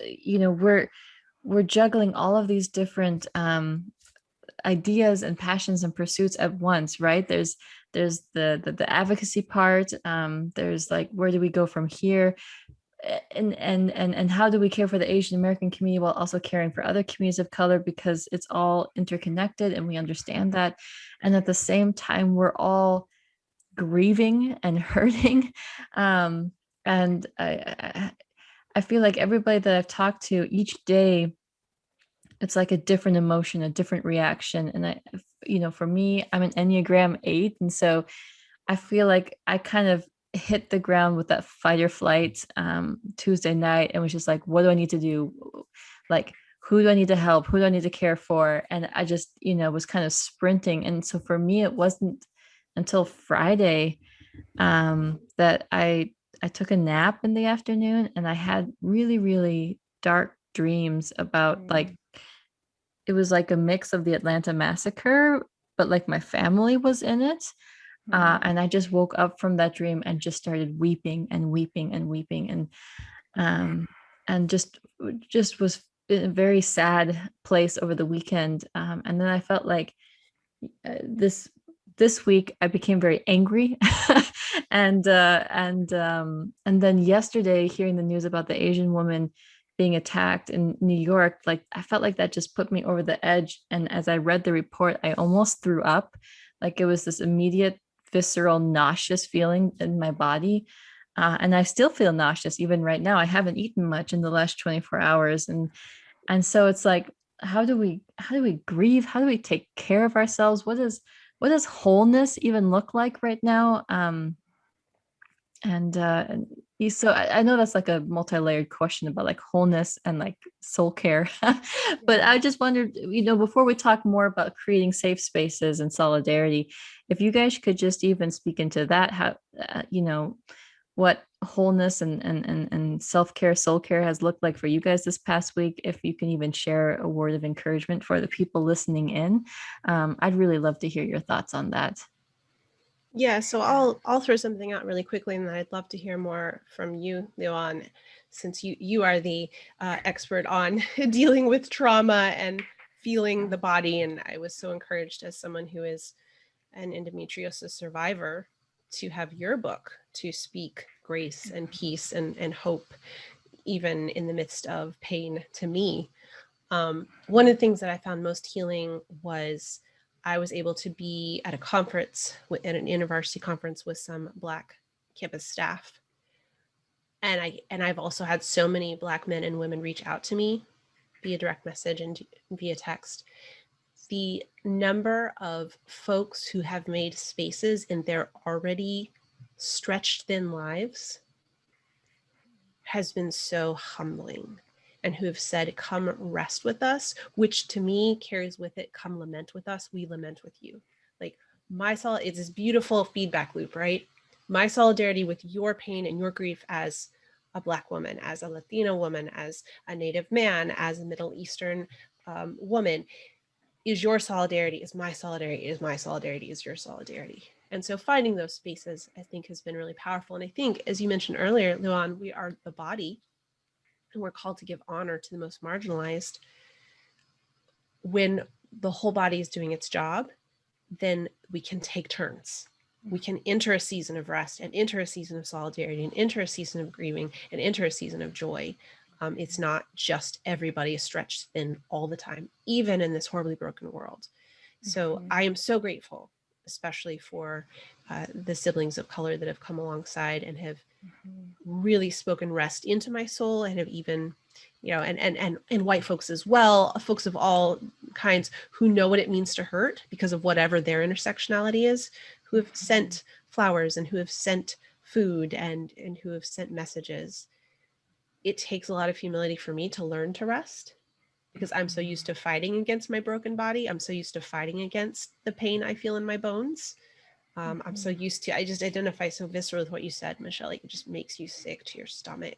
we're juggling all of these different ideas and passions and pursuits at once, right? There's the advocacy part. There's like, where do we go from here? And how do we care for the Asian American community while also caring for other communities of color, because it's all interconnected and we understand that. And at the same time, we're all grieving and hurting. And I feel like everybody that I've talked to each day, it's like a different emotion, a different reaction. And for me, I'm an Enneagram 8. And so I feel like I kind of hit the ground with that fight or flight Tuesday night, and was just like, what do I need to do? Like, who do I need to help? Who do I need to care for? And I just, was kind of sprinting. And so for me, it wasn't until Friday that I took a nap in the afternoon, and I had really, really dark dreams about like, it was like a mix of the Atlanta massacre, but like my family was in it. And I just woke up from that dream and just started weeping and weeping and weeping, and just was in a very sad place over the weekend. And then I felt like this week I became very angry, and then yesterday, hearing the news about the Asian woman being attacked in New York, like I felt like that just put me over the edge. And as I read the report, I almost threw up. Like, it was this immediate visceral nauseous feeling in my body. And I still feel nauseous even right now. I haven't eaten much in the last 24 hours. And so it's like, how do we grieve? How do we take care of ourselves? What does wholeness even look like right now? So I know that's like a multi-layered question about like wholeness and like soul care. But I just wondered, before we talk more about creating safe spaces and solidarity, if you guys could just even speak into that, how what wholeness and self-care, soul care has looked like for you guys this past week. If you can even share a word of encouragement for the people listening in, I'd really love to hear your thoughts on that. Yeah, so I'll throw something out really quickly, and then I'd love to hear more from you, Liuan, since you are the expert on dealing with trauma and feeling the body. And I was so encouraged, as someone who is an endometriosis survivor, to have your book to speak grace and peace and hope, even in the midst of pain, to me. One of the things that I found most healing was I was able to be at a conference, at an university conference, with some Black campus staff. And I've also had so many Black men and women reach out to me via direct message and via text. The number of folks who have made spaces in their already stretched thin lives has been so humbling, and who have said, come rest with us, which to me carries with it, come lament with us, we lament with you. Like, it's this beautiful feedback loop, right? My solidarity with your pain and your grief as a Black woman, as a Latina woman, as a Native man, as a Middle Eastern woman, is your solidarity, is my solidarity, is my solidarity, is your solidarity. And so finding those spaces, I think, has been really powerful. And I think, as you mentioned earlier, Liuan, we are the body, and we're called to give honor to the most marginalized. When the whole body is doing its job, then we can take turns. We can enter a season of rest, and enter a season of solidarity, and enter a season of grieving, and enter a season of joy. It's not just everybody is stretched thin all the time, even in this horribly broken world. So I am so grateful, especially for the siblings of color that have come alongside and have really spoken rest into my soul, and have even, and white folks as well, folks of all kinds who know what it means to hurt because of whatever their intersectionality is, who have sent flowers and who have sent food and who have sent messages. It takes a lot of humility for me to learn to rest, because I'm so used to fighting against my broken body. I'm so used to fighting against the pain I feel in my bones. I'm so used to, I just identify so viscerally with what you said, Michelle. Like, it just makes you sick to your stomach.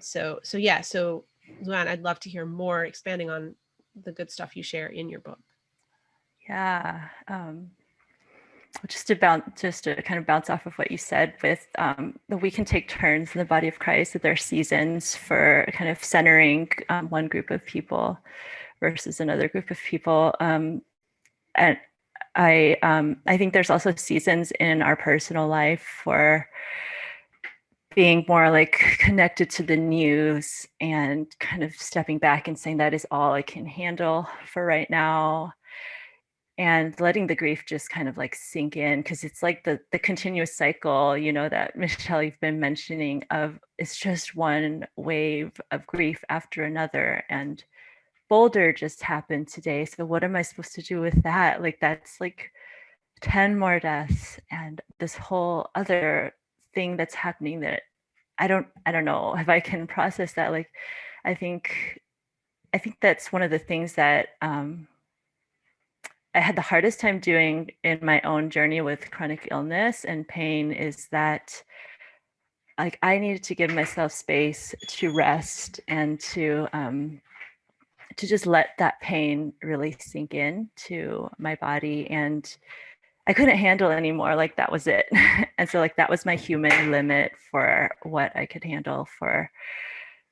So Liuan, I'd love to hear more expanding on the good stuff you share in your book. Yeah. Just to kind of bounce off of what you said with that we can take turns in the body of Christ, that there are seasons for kind of centering one group of people versus another group of people. And I think there's also seasons in our personal life for being more like connected to the news and kind of stepping back and saying that is all I can handle for right now, and letting the grief just kind of like sink in, because it's like the continuous cycle, you know, that Michelle, you've been mentioning, of it's just one wave of grief after another. And Boulder just happened today, so what am I supposed to do with that? Like, that's like 10 more deaths and this whole other thing that's happening that I don't know if I can process that. Like, I think that's one of the things that I had the hardest time doing in my own journey with chronic illness and pain, is that like I needed to give myself space to rest and to just let that pain really sink in to my body. And I couldn't handle anymore. Like, that was it. And so like that was my human limit for what I could handle for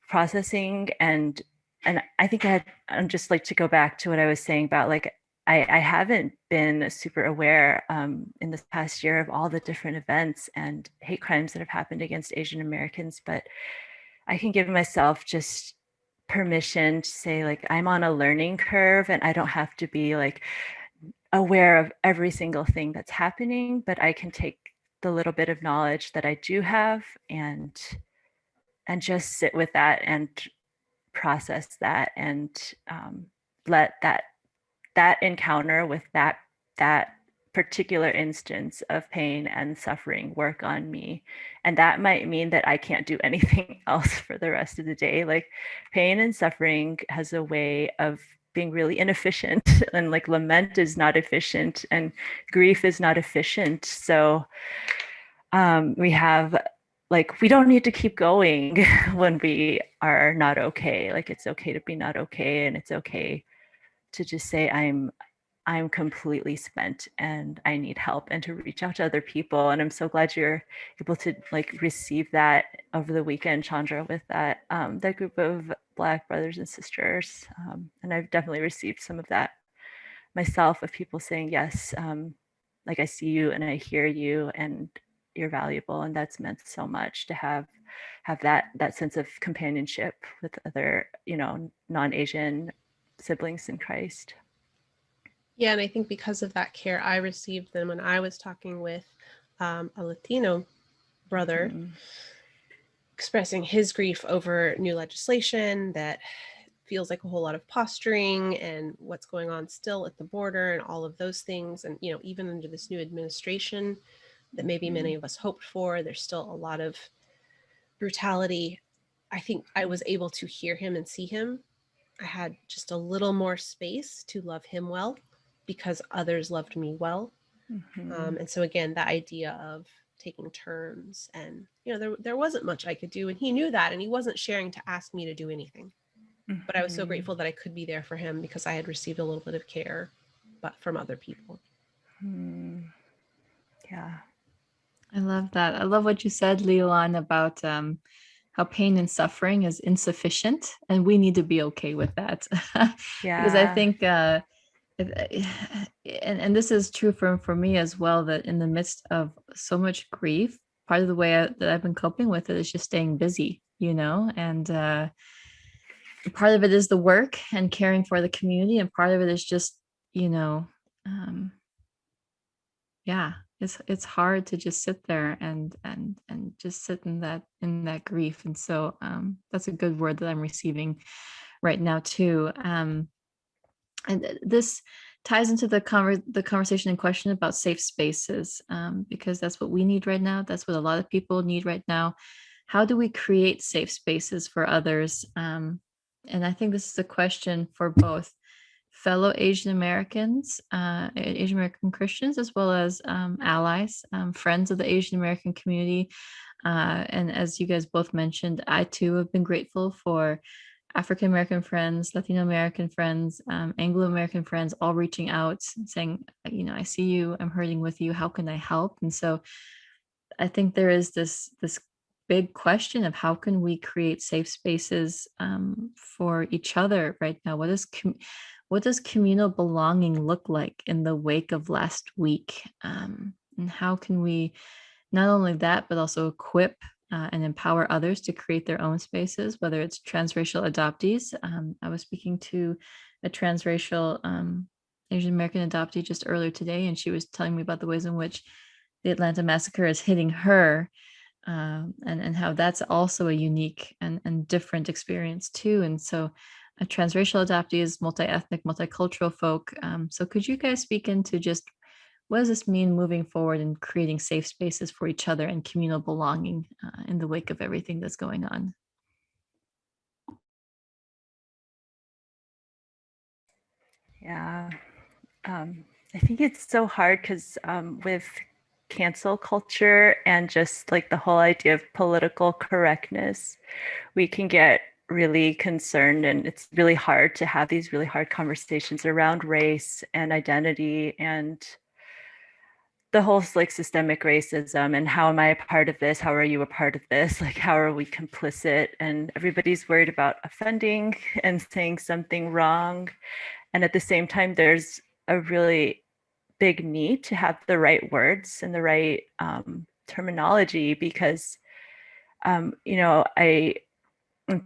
processing. And I think I'm just like to go back to what I was saying about like I haven't been super aware in this past year of all the different events and hate crimes that have happened against Asian Americans, but I can give myself just permission to say like I'm on a learning curve and I don't have to be like aware of every single thing that's happening, but I can take the little bit of knowledge that I do have and just sit with that and process that, and let that encounter with that particular instance of pain and suffering work on me. And that might mean that I can't do anything else for the rest of the day. Like, pain and suffering has a way of being really inefficient, and like lament is not efficient and grief is not efficient. So we have like, we don't need to keep going when we are not okay. Like, it's okay to be not okay, and it's okay to just say I'm completely spent and I need help, and to reach out to other people. And I'm so glad you're able to like receive that over the weekend, Chandra, with that that group of Black brothers and sisters. And I've definitely received some of that myself, of people saying, yes, like I see you and I hear you and you're valuable. And that's meant so much to have that sense of companionship with other, you know, non-Asian siblings in Christ. Yeah, and I think because of that care I received then when I was talking with a Latino brother, expressing his grief over new legislation that feels like a whole lot of posturing and what's going on still at the border and all of those things. And, you know, even under this new administration that maybe many of us hoped for, there's still a lot of brutality. I think I was able to hear him and see him. I had just a little more space to love him well because others loved me well. And so again, the idea of taking turns, and you know, there wasn't much I could do, and he knew that, and he wasn't sharing to ask me to do anything. But I was so grateful that I could be there for him because I had received a little bit of care, but from other people. Yeah. I love that. I love what you said, Liuan, about how pain and suffering is insufficient, and we need to be okay with that. Because I Yeah. think, and this is true for me as well, that in the midst of so much grief, part of the way that I've been coping with it is just staying busy, you know, and part of it is the work and caring for the community, and part of it is just, you know, yeah, it's hard to just sit there and just sit in that grief. And so that's a good word that I'm receiving right now too. And this ties into the conversation in question about safe spaces, because that's what we need right now. That's what a lot of people need right now. How do we create safe spaces for others? And I think this is a question for both fellow Asian Americans, Asian American Christians, as well as allies, friends of the Asian American community. And as you guys both mentioned, I too have been grateful for African American friends, Latino American friends, Anglo American friends, all reaching out and saying, I see you, I'm hurting with you. How can I help? And so I think there is this big question of how can we create safe spaces for each other right now? What does communal belonging look like in the wake of last week? And how can we not only that, but also equip and empower others to create their own spaces, whether it's transracial adoptees. I was speaking to a transracial Asian American adoptee just earlier today, and she was telling me about the ways in which the Atlanta massacre is hitting her, and how that's also a unique and different experience too. And so transracial adoptees, multi-ethnic, multicultural folk. So could you guys speak into just what does this mean moving forward and creating safe spaces for each other and communal belonging in the wake of everything that's going on? Yeah. I think it's so hard because with cancel culture and just like the whole idea of political correctness, we can get really concerned, and it's really hard to have these really hard conversations around race and identity and the whole like systemic racism and how am I a part of this? How are you a part of this? Like, how are we complicit? And everybody's worried about offending and saying something wrong. And at the same time, there's a really big need to have the right words and the right terminology because, I'm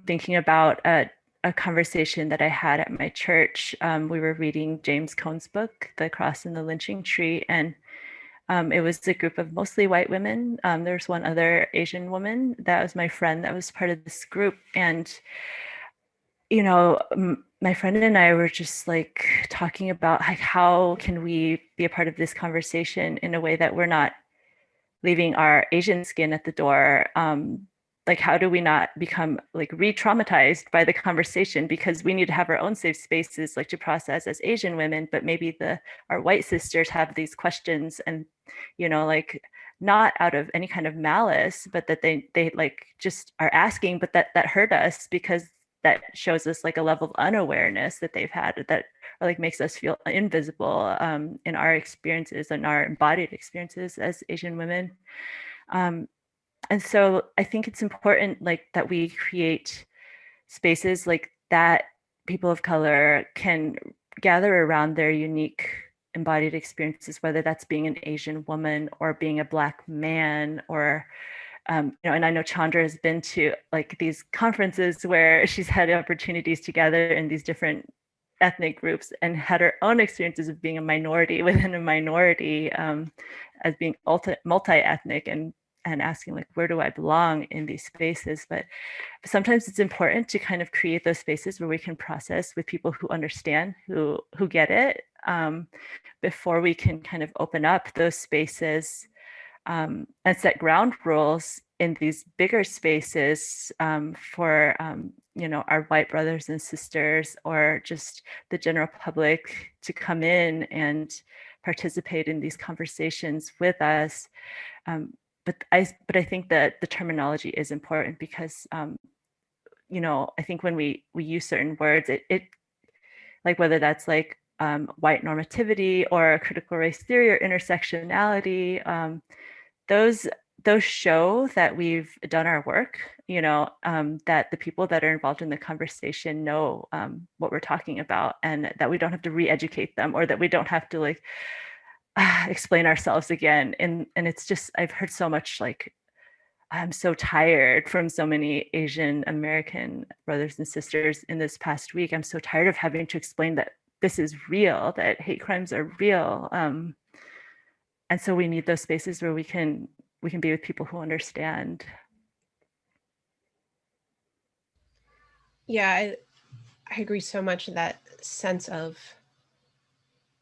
thinking about a conversation that I had at my church. We were reading James Cone's book, The Cross and the Lynching Tree, and it was a group of mostly white women. There's one other Asian woman that was my friend that was part of this group. And, my friend and I were just like talking about like, how can we be a part of this conversation in a way that we're not leaving our Asian skin at the door. Like, how do we not become like re-traumatized by the conversation? Because we need to have our own safe spaces, like to process as Asian women, but maybe our white sisters have these questions, and like not out of any kind of malice, but that they like just are asking, but that hurt us because that shows us like a level of unawareness that they've had that like makes us feel invisible in our experiences and our embodied experiences as Asian women. And so I think it's important like that we create spaces like that people of color can gather around their unique embodied experiences, whether that's being an Asian woman or being a Black man or and I know Chandra has been to like these conferences where she's had opportunities to gather in these different ethnic groups and had her own experiences of being a minority within a minority, as being multi-ethnic and asking like, where do I belong in these spaces? But sometimes it's important to kind of create those spaces where we can process with people who understand, who get it, before we can kind of open up those spaces and set ground rules in these bigger spaces for our white brothers and sisters or just the general public to come in and participate in these conversations with us. But I think that the terminology is important because I think when we use certain words, it like whether that's like white normativity or critical race theory or intersectionality, those show that we've done our work, that the people that are involved in the conversation know what we're talking about, and that we don't have to re-educate them or that we don't have to like explain ourselves again. And it's just, I've heard so much like, I'm so tired from so many Asian American brothers and sisters in this past week. I'm so tired of having to explain that this is real, that hate crimes are real. And so we need those spaces where we can be with people who understand. Yeah, I agree so much, that sense of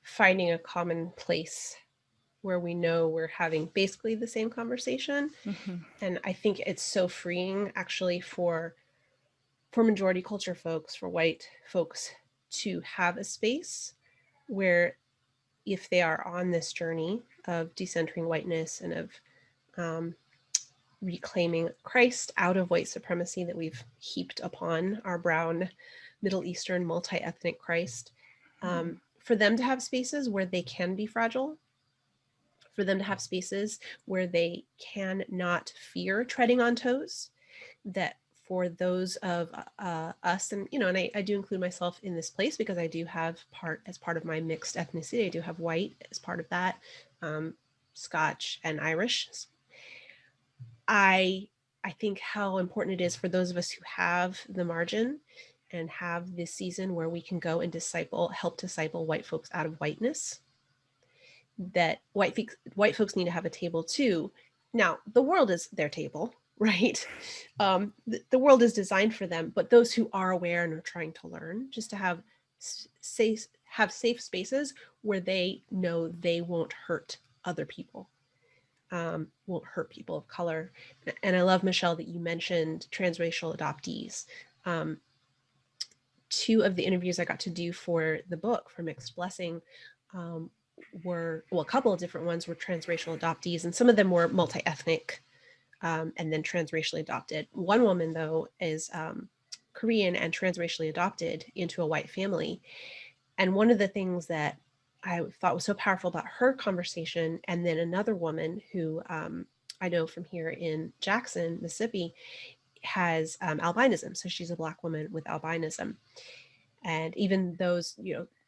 finding a common place where we know we're having basically the same conversation. Mm-hmm. And I think it's so freeing actually for majority culture folks, for white folks, to have a space where, if they are on this journey of decentering whiteness and of reclaiming Christ out of white supremacy that we've heaped upon our brown, Middle Eastern, multi-ethnic Christ, for them to have spaces where they can be fragile, for them to have spaces where they can not fear treading on toes, that for those of us, and I do include myself in this place because I do have as part of my mixed ethnicity, I do have white as part of that, Scotch and Irish. I think how important it is for those of us who have the margin and have this season where we can go and help disciple white folks out of whiteness, that white folks need to have a table too. Now, the world is their table, right? The world is designed for them, but those who are aware and are trying to learn, just to have safe spaces where they know they won't hurt other people, won't hurt people of color. And I love, Michelle, that you mentioned transracial adoptees. Two of the interviews I got to do for the book, for Mixed Blessing, were, well, a couple of different ones were transracial adoptees, and some of them were multi-ethnic, and then transracially adopted. One woman, though, is Korean and transracially adopted into a white family. And one of the things that I thought was so powerful about her conversation, and then another woman who I know from here in Jackson, Mississippi, has albinism. So she's a Black woman with albinism. And even those,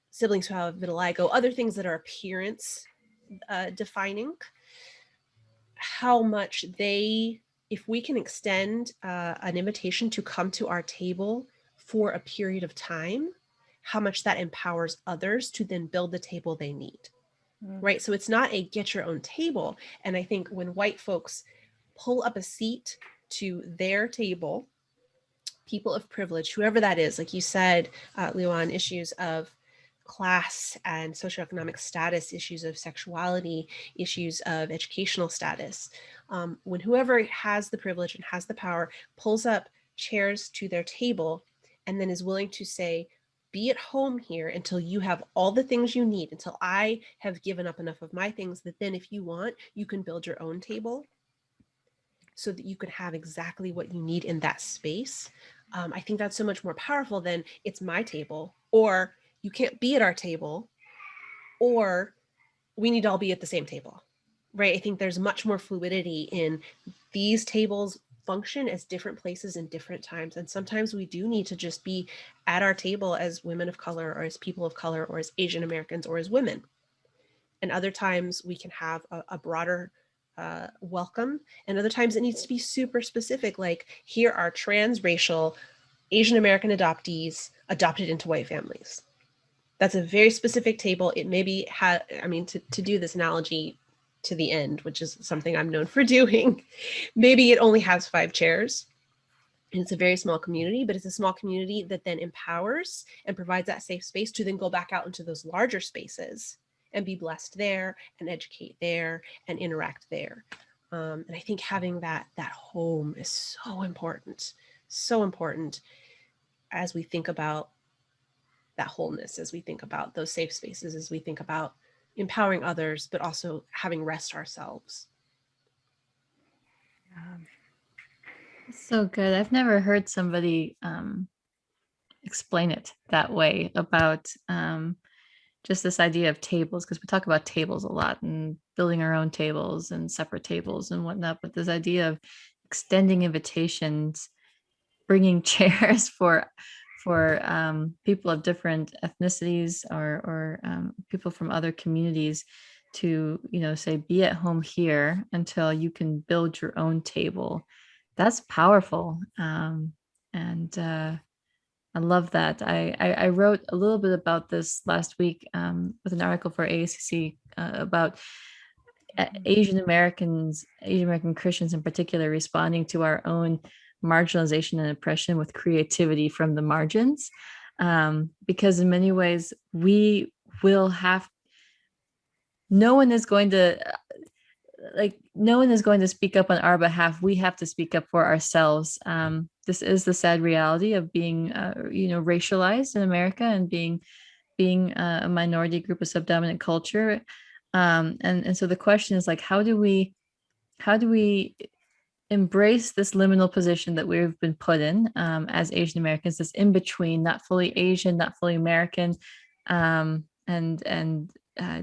siblings who have vitiligo, other things that are appearance defining, how much if we can extend an invitation to come to our table for a period of time, how much that empowers others to then build the table they need, right? So it's not a get your own table. And I think when white folks pull up a seat to their table, people of privilege, whoever that is, like you said, Liuan, issues of class and socioeconomic status, issues of sexuality, issues of educational status, when whoever has the privilege and has the power pulls up chairs to their table and then is willing to say, be at home here until you have all the things you need, until I have given up enough of my things, that then if you want, you can build your own table so that you can have exactly what you need in that space. I think that's so much more powerful than it's my table, or you can't be at our table, or we need to all be at the same table, right? I think there's much more fluidity in these tables function as different places in different times. And sometimes we do need to just be at our table as women of color, or as people of color, or as Asian Americans, or as women. And other times we can have a broader welcome. And other times it needs to be super specific, like here are transracial Asian American adoptees adopted into white families. That's a very specific table. It maybe to do this analogy to the end, which is something I'm known for doing, maybe it only has 5 chairs. And it's a very small community, but it's a small community that then empowers and provides that safe space to then go back out into those larger spaces and be blessed there and educate there and interact there. And I think having that home is so important as we think about that wholeness, as we think about those safe spaces, as we think about empowering others, but also having rest ourselves. So good. I've never heard somebody explain it that way about just this idea of tables, because we talk about tables a lot and building our own tables and separate tables and whatnot, but this idea of extending invitations, bringing chairs for people of different ethnicities, or people from other communities to say, be at home here until you can build your own table. That's powerful. And I love that. I wrote a little bit about this last week with an article for AACC about Asian American Christians in particular responding to our own marginalization and oppression with creativity from the margins. Because in many ways, we will have, no one is going to speak up on our behalf. We have to speak up for ourselves. This is the sad reality of being, racialized in America and being a minority group of subdominant culture. And so the question is, like, how do we embrace this liminal position that we've been put in as Asian Americans, this in between, not fully Asian, not fully American, and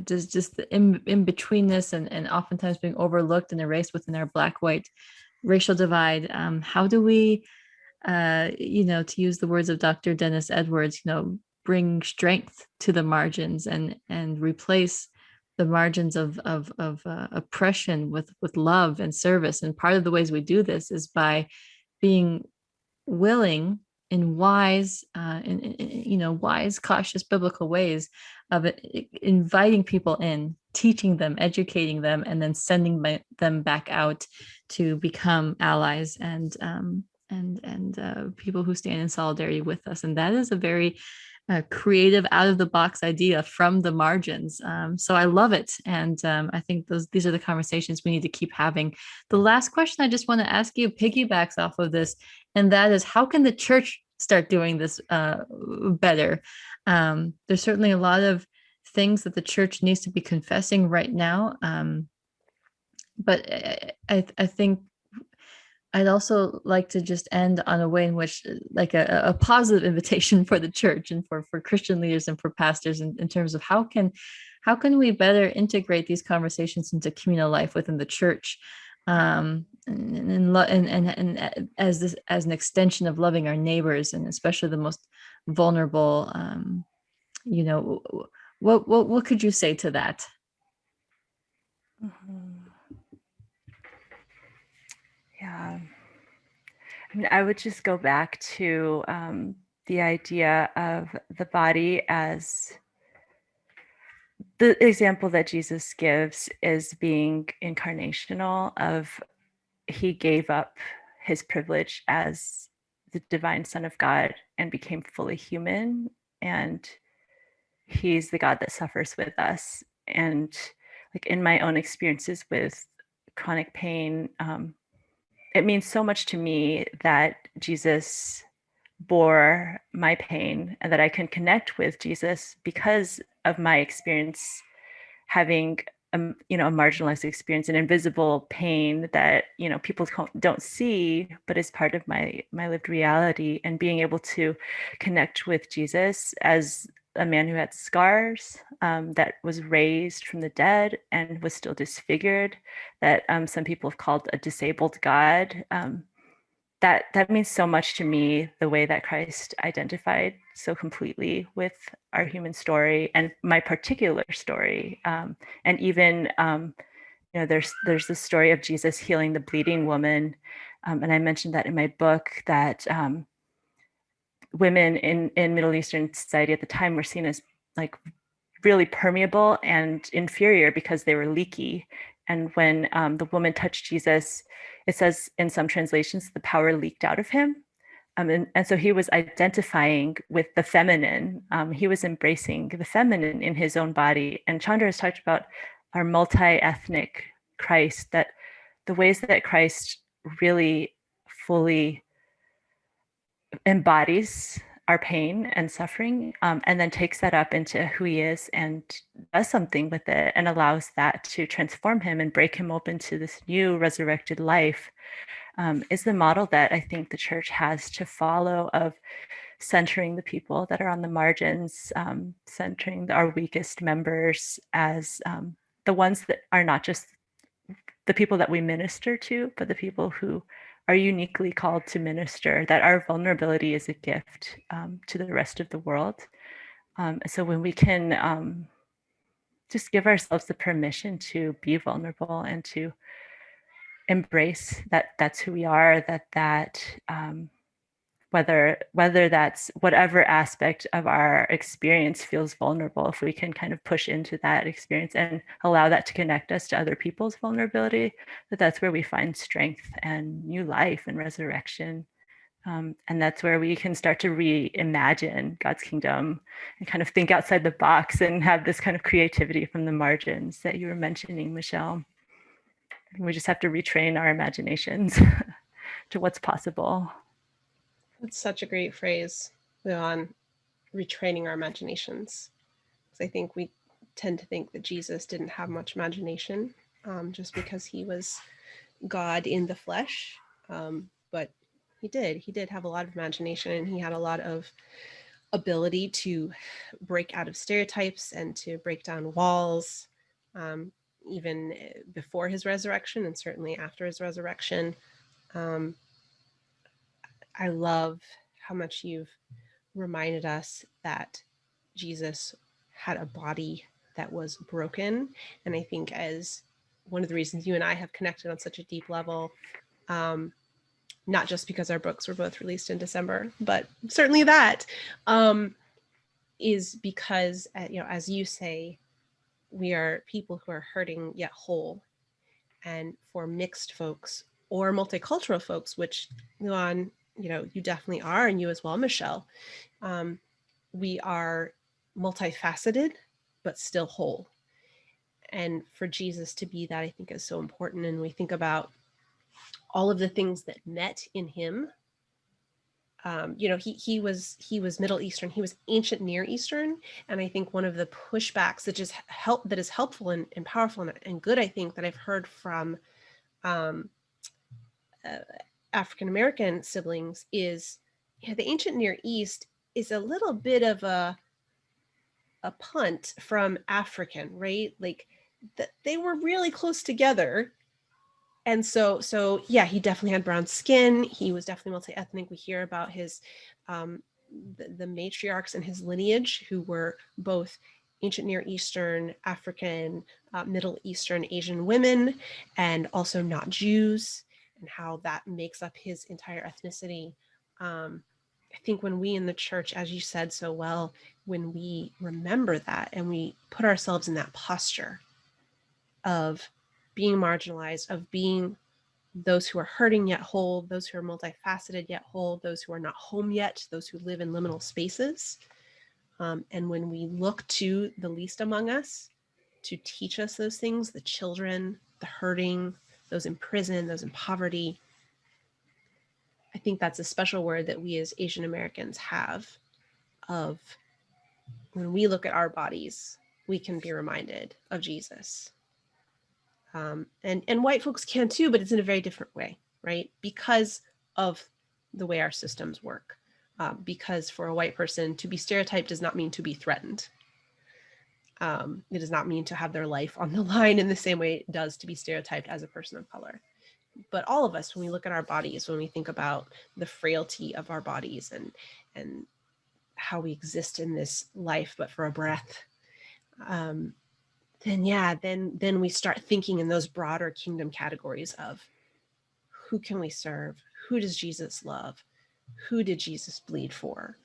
just the in betweenness, and oftentimes being overlooked and erased within our Black white racial divide. How do we, to use the words of Dr. Dennis Edwards, bring strength to the margins and replace the margins of oppression with love and service. And part of the ways we do this is by being willing in wise, wise, cautious, biblical ways of inviting people in, teaching them, educating them, and then sending them back out to become allies and people who stand in solidarity with us. And that is a very creative, out of the box idea from the margins. So I love it. And I think these are the conversations we need to keep having. The last question I just want to ask you piggybacks off of this, and that is, how can the church start doing this better? There's certainly a lot of things that the church needs to be confessing right now. But I think I'd also like to just end on a way in which, like a positive invitation for the church and for Christian leaders and for pastors in terms of how can we better integrate these conversations into communal life within the church, and as an extension of loving our neighbors, and especially the most vulnerable. What could you say to that? Yeah. I mean, I would just go back to the idea of the body as the example that Jesus gives is being incarnational, of he gave up his privilege as the divine Son of God and became fully human, and he's the God that suffers with us. And like in my own experiences with chronic pain, it means so much to me that Jesus bore my pain and that I can connect with Jesus because of my experience having a marginalized experience, an invisible pain that people don't see, but is part of my lived reality. And being able to connect with Jesus as a man who had scars, that was raised from the dead and was still disfigured, that some people have called a disabled God. That means so much to me, the way that Christ identified so completely with our human story and my particular story. And even, there's the story of Jesus healing the bleeding woman. And I mentioned that in my book, that women in Middle Eastern society at the time were seen as like really permeable and inferior because they were leaky. And when the woman touched Jesus, it says in some translations, the power leaked out of him. And so he was identifying with the feminine. He was embracing the feminine in his own body. And Chandra has talked about our multi-ethnic Christ, that the ways that Christ really fully embodies our pain and suffering, and then takes that up into who he is and does something with it and allows that to transform him and break him open to this new resurrected life, is the model that I think the church has to follow, of centering the people that are on the margins, centering our weakest members as the ones that are not just the people that we minister to, but the people who are uniquely called to minister, that our vulnerability is a gift to the rest of the world. So when we can just give ourselves the permission to be vulnerable and to embrace that that's who we are, that whether that's whatever aspect of our experience feels vulnerable, if we can kind of push into that experience and allow that to connect us to other people's vulnerability, that's where we find strength and new life and resurrection. And that's where we can start to reimagine God's kingdom and kind of think outside the box and have this kind of creativity from the margins that you were mentioning, Michelle. We just have to retrain our imaginations to what's possible. That's such a great phrase, Liuan, retraining our imaginations. Because I think we tend to think that Jesus didn't have much imagination, just because he was God in the flesh, but he did have a lot of imagination, and he had a lot of ability to break out of stereotypes and to break down walls, even before his resurrection and certainly after his resurrection. I love how much you've reminded us that Jesus had a body that was broken. And I think as one of the reasons you and I have connected on such a deep level, not just because our books were both released in December, but certainly that, is because, as you say, we are people who are hurting yet whole. And for mixed folks or multicultural folks, which Liuan, you definitely are, and you as well, Michelle, we are multifaceted, but still whole. And for Jesus to be that, I think is so important. And we think about all of the things that met in him. He was Middle Eastern, he was ancient Near Eastern, and I think one of the pushbacks that is helpful and powerful and good, I think, that I've heard from African American siblings is, the ancient Near East is a little bit of a punt from African, right? Like they were really close together. And so yeah, he definitely had brown skin. He was definitely multi-ethnic. We hear about his the matriarchs in his lineage who were both ancient Near Eastern, African, Middle Eastern, Asian women, and also not Jews, and how that makes up his entire ethnicity. I think when we in the church, as you said so well, when we remember that and we put ourselves in that posture of being marginalized, of being those who are hurting yet whole, those who are multifaceted yet whole, those who are not home yet, those who live in liminal spaces. And when we look to the least among us to teach us those things, the children, the hurting, those in prison, those in poverty, I think that's a special word that we as Asian Americans have of when we look at our bodies, we can be reminded of Jesus. And white folks can too, but it's in a very different way, right? Because of the way our systems work. Because for a white person to be stereotyped does not mean to be threatened. It does not mean to have their life on the line in the same way it does to be stereotyped as a person of color. But all of us, when we look at our bodies, when we think about the frailty of our bodies and how we exist in this life, but for a breath, then we start thinking in those broader kingdom categories of who can we serve? Who does Jesus love? Who did Jesus bleed for?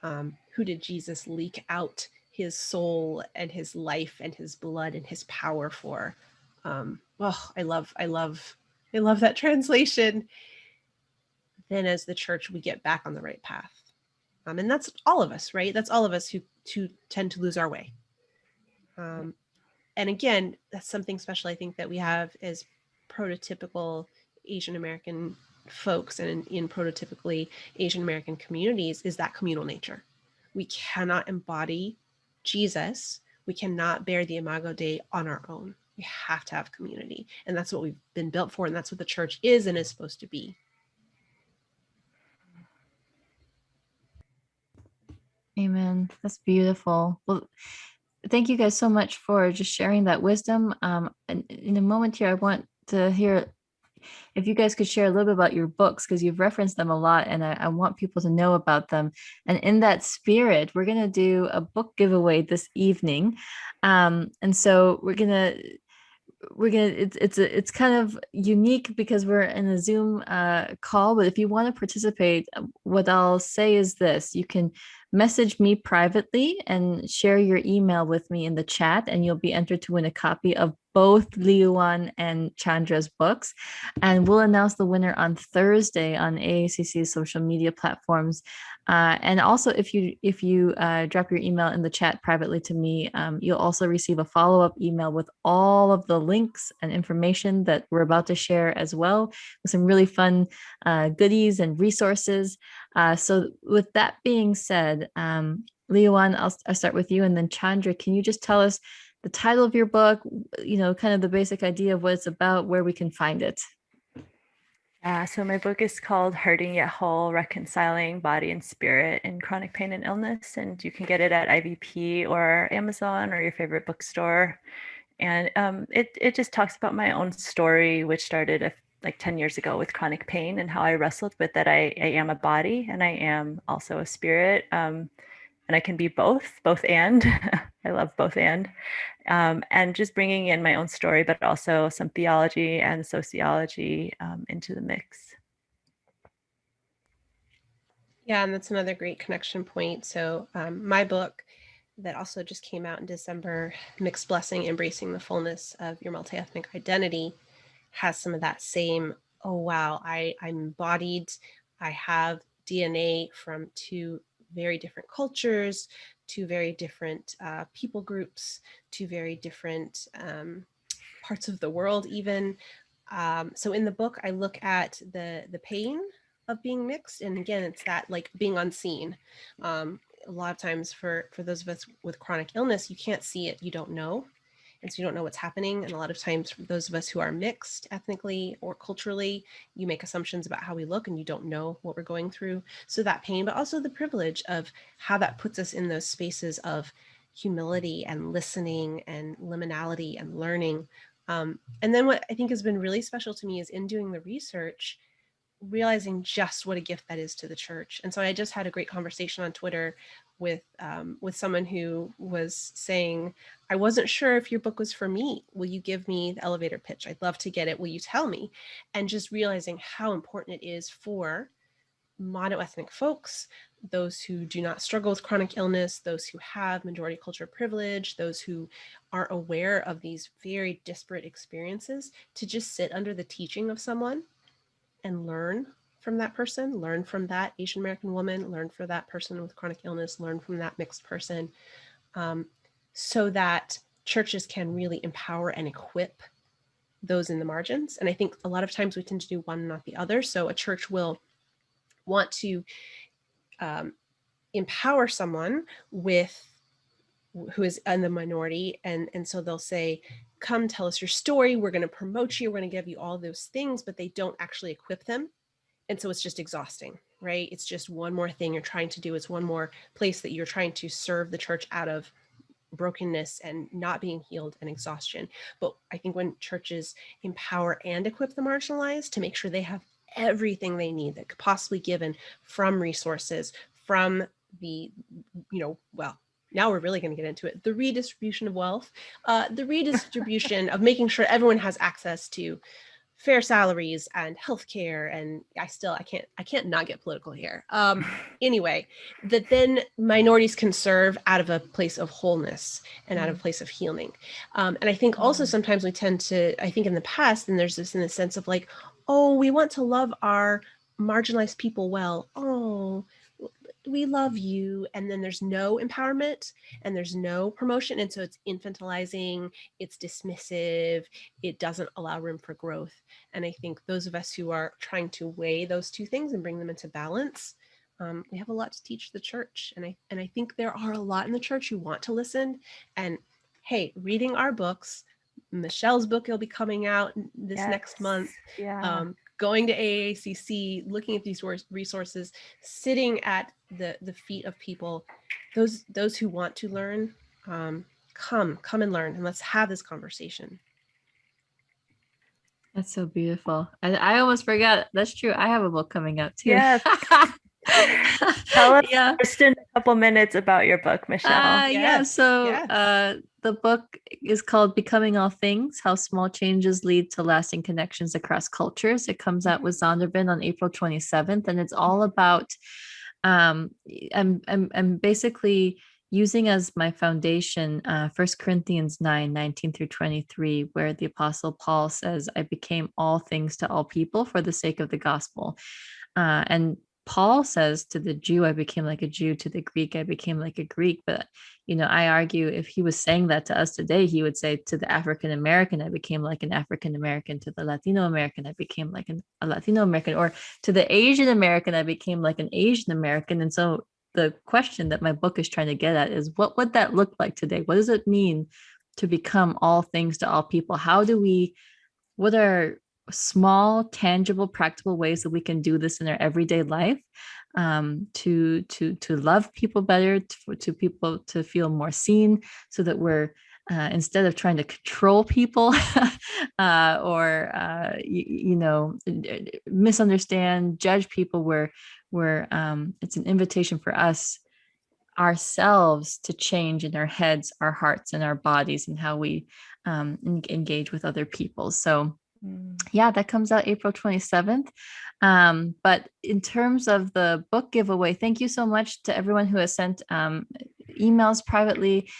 Who did Jesus leak out his soul and his life and his blood and his power for? I love that translation. Then as the church, we get back on the right path. And that's all of us, right? That's all of us who tend to lose our way. And again, that's something special, I think, that we have as prototypical Asian American folks and in prototypically Asian American communities is that communal nature. We cannot embody Jesus. We cannot bear the Imago Dei on our own. We have to have community. And that's what we've been built for. And that's what the church is and is supposed to be. Amen. That's beautiful. Well, thank you guys so much for just sharing that wisdom. And in a moment here, I want to hear if you guys could share a little bit about your books, because you've referenced them a lot and I want people to know about them. And in that spirit, we're going to do a book giveaway this evening. And so it's kind of unique because we're in a Zoom call, but if you want to participate, what I'll say is this: you can message me privately and share your email with me in the chat, and you'll be entered to win a copy of both Liuan and Chandra's books. And we'll announce the winner on Thursday on AACC's social media platforms. And also, if you drop your email in the chat privately to me, you'll also receive a follow-up email with all of the links and information that we're about to share as well, with some really fun goodies and resources. So with that being said, Liuan, I'll start with you, and then Chandra, can you just tell us the title of your book, kind of the basic idea of what it's about, where we can find it? So my book is called Hurting Yet Whole, Reconciling Body and Spirit in Chronic Pain and Illness. And you can get it at IVP or Amazon or your favorite bookstore. And it just talks about my own story, which started like 10 years ago with chronic pain and how I wrestled with that I am a body and I am also a spirit. And I can be both and. I love both and just bringing in my own story, but also some theology and sociology into the mix. Yeah, and that's another great connection point. So my book that also just came out in December, Mixed Blessing, Embracing the Fullness of Your Multiethnic Identity, has some of that same, oh, wow, I'm embodied. I have DNA from two very different cultures, two very different people groups, two very different parts of the world even. So in the book, I look at the pain of being mixed. And again, it's that like being unseen. A lot of times for those of us with chronic illness, you can't see it, you don't know. And so you don't know what's happening. And a lot of times for those of us who are mixed ethnically or culturally, you make assumptions about how we look and you don't know what we're going through. So that pain, but also the privilege of how that puts us in those spaces of humility and listening and liminality and learning. And then what I think has been really special to me is in doing the research, realizing just what a gift that is to the church. And so I just had a great conversation on Twitter with someone who was saying, I wasn't sure if your book was for me. Will you give me the elevator pitch? I'd love to get it. Will you tell me? And just realizing how important it is for monoethnic folks, those who do not struggle with chronic illness, those who have majority culture privilege, those who are aware of these very disparate experiences, to just sit under the teaching of someone and learn from that person, learn from that Asian American woman, learn from that person with chronic illness, learn from that mixed person, so that churches can really empower and equip those in the margins. And I think a lot of times we tend to do one, not the other. So a church will want to empower someone with who is in the minority, and so they'll say, come tell us your story, we're going to promote you, we're going to give you all those things, but they don't actually equip them. And so it's just exhausting, right? It's just one more thing you're trying to do. It's one more place that you're trying to serve the church out of brokenness and not being healed and exhaustion. But I think when churches empower and equip the marginalized to make sure they have everything they need that could possibly be given from resources, from the, well, now we're really going to get into it, the redistribution of wealth, the redistribution of making sure everyone has access to fair salaries and healthcare, and I can't not get political here. Anyway, that then minorities can serve out of a place of wholeness and out of a place of healing. And I think also sometimes we tend to, I think in the past, and there's this in the sense of like, oh, we want to love our marginalized people well. Oh, we love you. And then there's no empowerment and there's no promotion. And so it's infantilizing, it's dismissive, it doesn't allow room for growth. And I think those of us who are trying to weigh those two things and bring them into balance, we have a lot to teach the church. And I think there are a lot in the church who want to listen. And hey, reading our books, Michelle's book will be coming out this next month. Yeah. Going to AACC, looking at these resources, sitting at the feet of people, those who want to learn, come and learn, and let's have this conversation. That's so beautiful. I almost forgot. That's true. I have a book coming out too. Yes. Tell us just in a couple minutes about your book, Michelle. The book is called Becoming All Things: How Small Changes Lead to Lasting Connections Across Cultures. It comes out with Zondervan on April 27th, and it's all about I'm basically using as my foundation 1 Corinthians 9:19 through 23, where the Apostle Paul says, I became all things to all people for the sake of the gospel. And Paul says to the Jew, I became like a Jew, to the Greek, I became like a Greek. But, I argue if he was saying that to us today, he would say to the African American, I became like an African American, to the Latino American, I became like a Latino American, or to the Asian American, I became like an Asian American. And so the question that my book is trying to get at is, what would that look like today? What does it mean to become all things to all people? What are small, tangible, practical ways that we can do this in our everyday life, to love people better, to people to feel more seen, so that we're instead of trying to control people or misunderstand, judge people, where it's an invitation for us ourselves to change in our heads, our hearts, and our bodies, and how we engage with other people. So yeah, that comes out April 27th. But in terms of the book giveaway, thank you so much to everyone who has sent emails privately.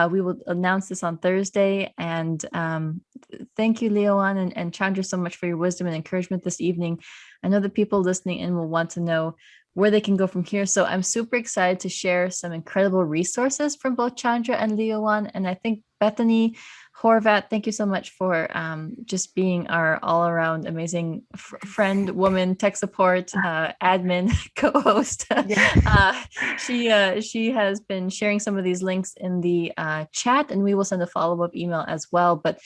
We will announce this on Thursday. And thank you, Liuan and Chandra, so much for your wisdom and encouragement this evening. I know the people listening in will want to know where they can go from here. So I'm super excited to share some incredible resources from both Chandra and Liuan. And I think Bethany Horvat, thank you so much for just being our all-around amazing friend, woman, tech support, admin, co-host. She has been sharing some of these links in the chat, and we will send a follow-up email as well. But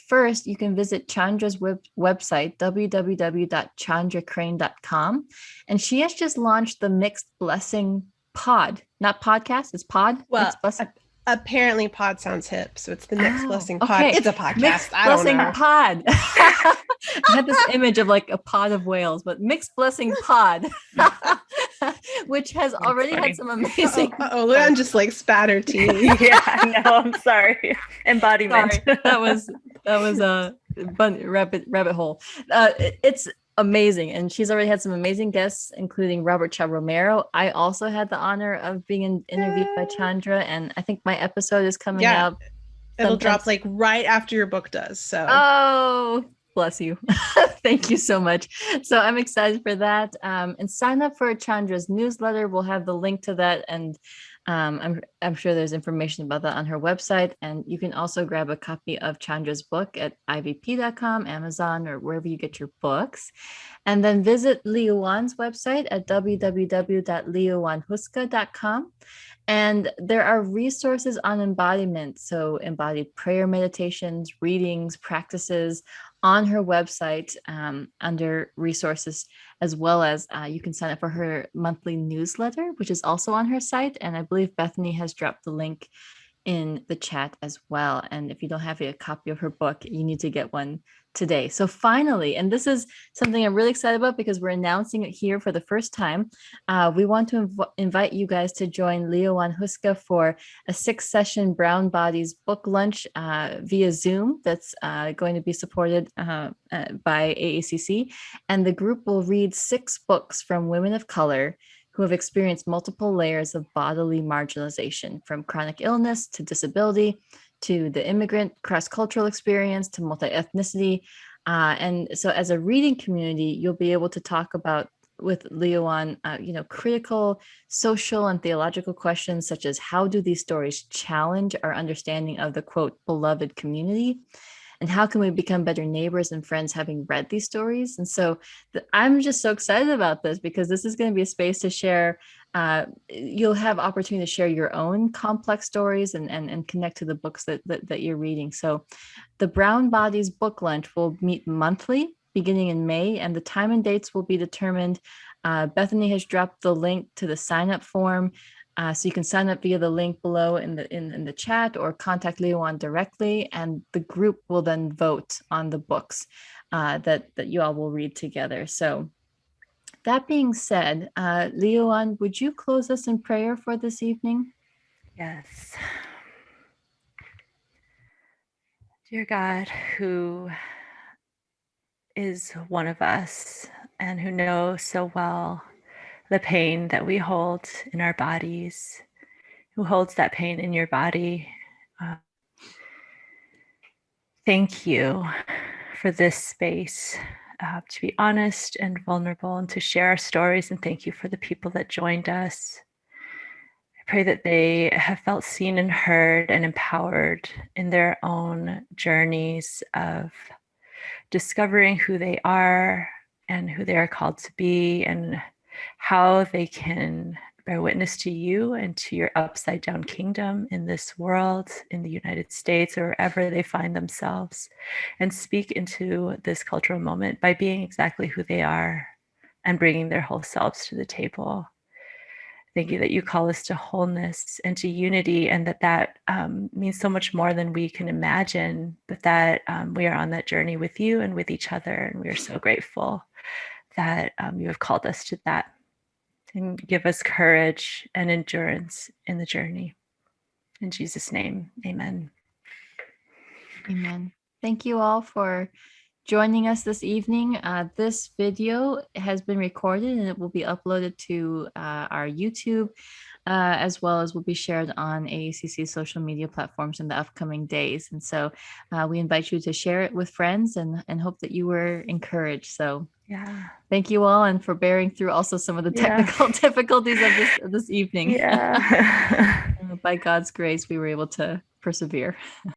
first, you can visit Chandra's website, www.chandracrane.com, and she has just launched the Mixed Blessing Pod, not podcast, it's pod. Well, Mixed Blessing. Apparently pod sounds hip, so it's the Mixed Blessing Pod. Okay. It's a podcast. Mixed I don't Blessing know. Pod. I had this image of like a pod of whales, but Mixed Blessing Pod, which has already had some amazing. Luann just like spattered tea. Yeah, I know. I'm sorry. Embodiment. Sorry. That was a rabbit hole. It's amazing, and she's already had some amazing guests, including Robert Cha Romero. I also had the honor of being interviewed by Chandra, and I think my episode is coming out. It'll drop like right after your book does. So bless you. Thank you so much. So I'm excited for that. And sign up for Chandra's newsletter. We'll have the link to that, and I'm sure there's information about that on her website. And you can also grab a copy of Chandra's book at ivp.com, Amazon, or wherever you get your books. And then visit Liuan's website at www.liuanhuska.com. And there are resources on embodiment, so embodied prayer meditations, readings, practices on her website under resources, as well as you can sign up for her monthly newsletter, which is also on her site. And I believe Bethany has dropped the link in the chat as well. And if you don't have a copy of her book, you need to get one today. So finally, and this is something I'm really excited about because we're announcing it here for the first time, we want to invite you guys to join Liuan Huska for a 6-session Brown Bodies book lunch via Zoom that's going to be supported by AACC. And the group will read 6 books from women of color who have experienced multiple layers of bodily marginalization, from chronic illness to disability, to the immigrant cross-cultural experience, to multi-ethnicity. And so as a reading community, you'll be able to talk about with Liuan, critical social and theological questions, such as how do these stories challenge our understanding of the, quote, beloved community? And how can we become better neighbors and friends having read these stories? And so I'm just so excited about this because this is going to be a space to share. You'll have opportunity to share your own complex stories and connect to the books that you're reading. So the Brown Bodies book lunch will meet monthly beginning in May, and the time and dates will be determined. Bethany has dropped the link to the sign-up form. So you can sign up via the link below in the chat, or contact Liuan directly, and the group will then vote on the books that you all will read together. So that being said, Liuan, would you close us in prayer for this evening? Yes. Dear God, who is one of us and who knows so well the pain that we hold in our bodies, who holds that pain in your body. Thank you for this space to be honest and vulnerable and to share our stories. And thank you for the people that joined us. I pray that they have felt seen and heard and empowered in their own journeys of discovering who they are and who they are called to be, and how they can bear witness to you and to your upside down kingdom in this world, in the United States, or wherever they find themselves, and speak into this cultural moment by being exactly who they are and bringing their whole selves to the table. Thank you that you call us to wholeness and to unity, and that means so much more than we can imagine, but that we are on that journey with you and with each other. And we are so grateful that you have called us to that, and give us courage and endurance in the journey. In Jesus' name, amen. Amen. Thank you all for joining us this evening. This video has been recorded and it will be uploaded to our YouTube, as well as will be shared on AACC social media platforms in the upcoming days. And so we invite you to share it with friends and hope that you were encouraged. So yeah, thank you all, and for bearing through also some of the technical difficulties of this evening. Yeah. By God's grace, we were able to persevere.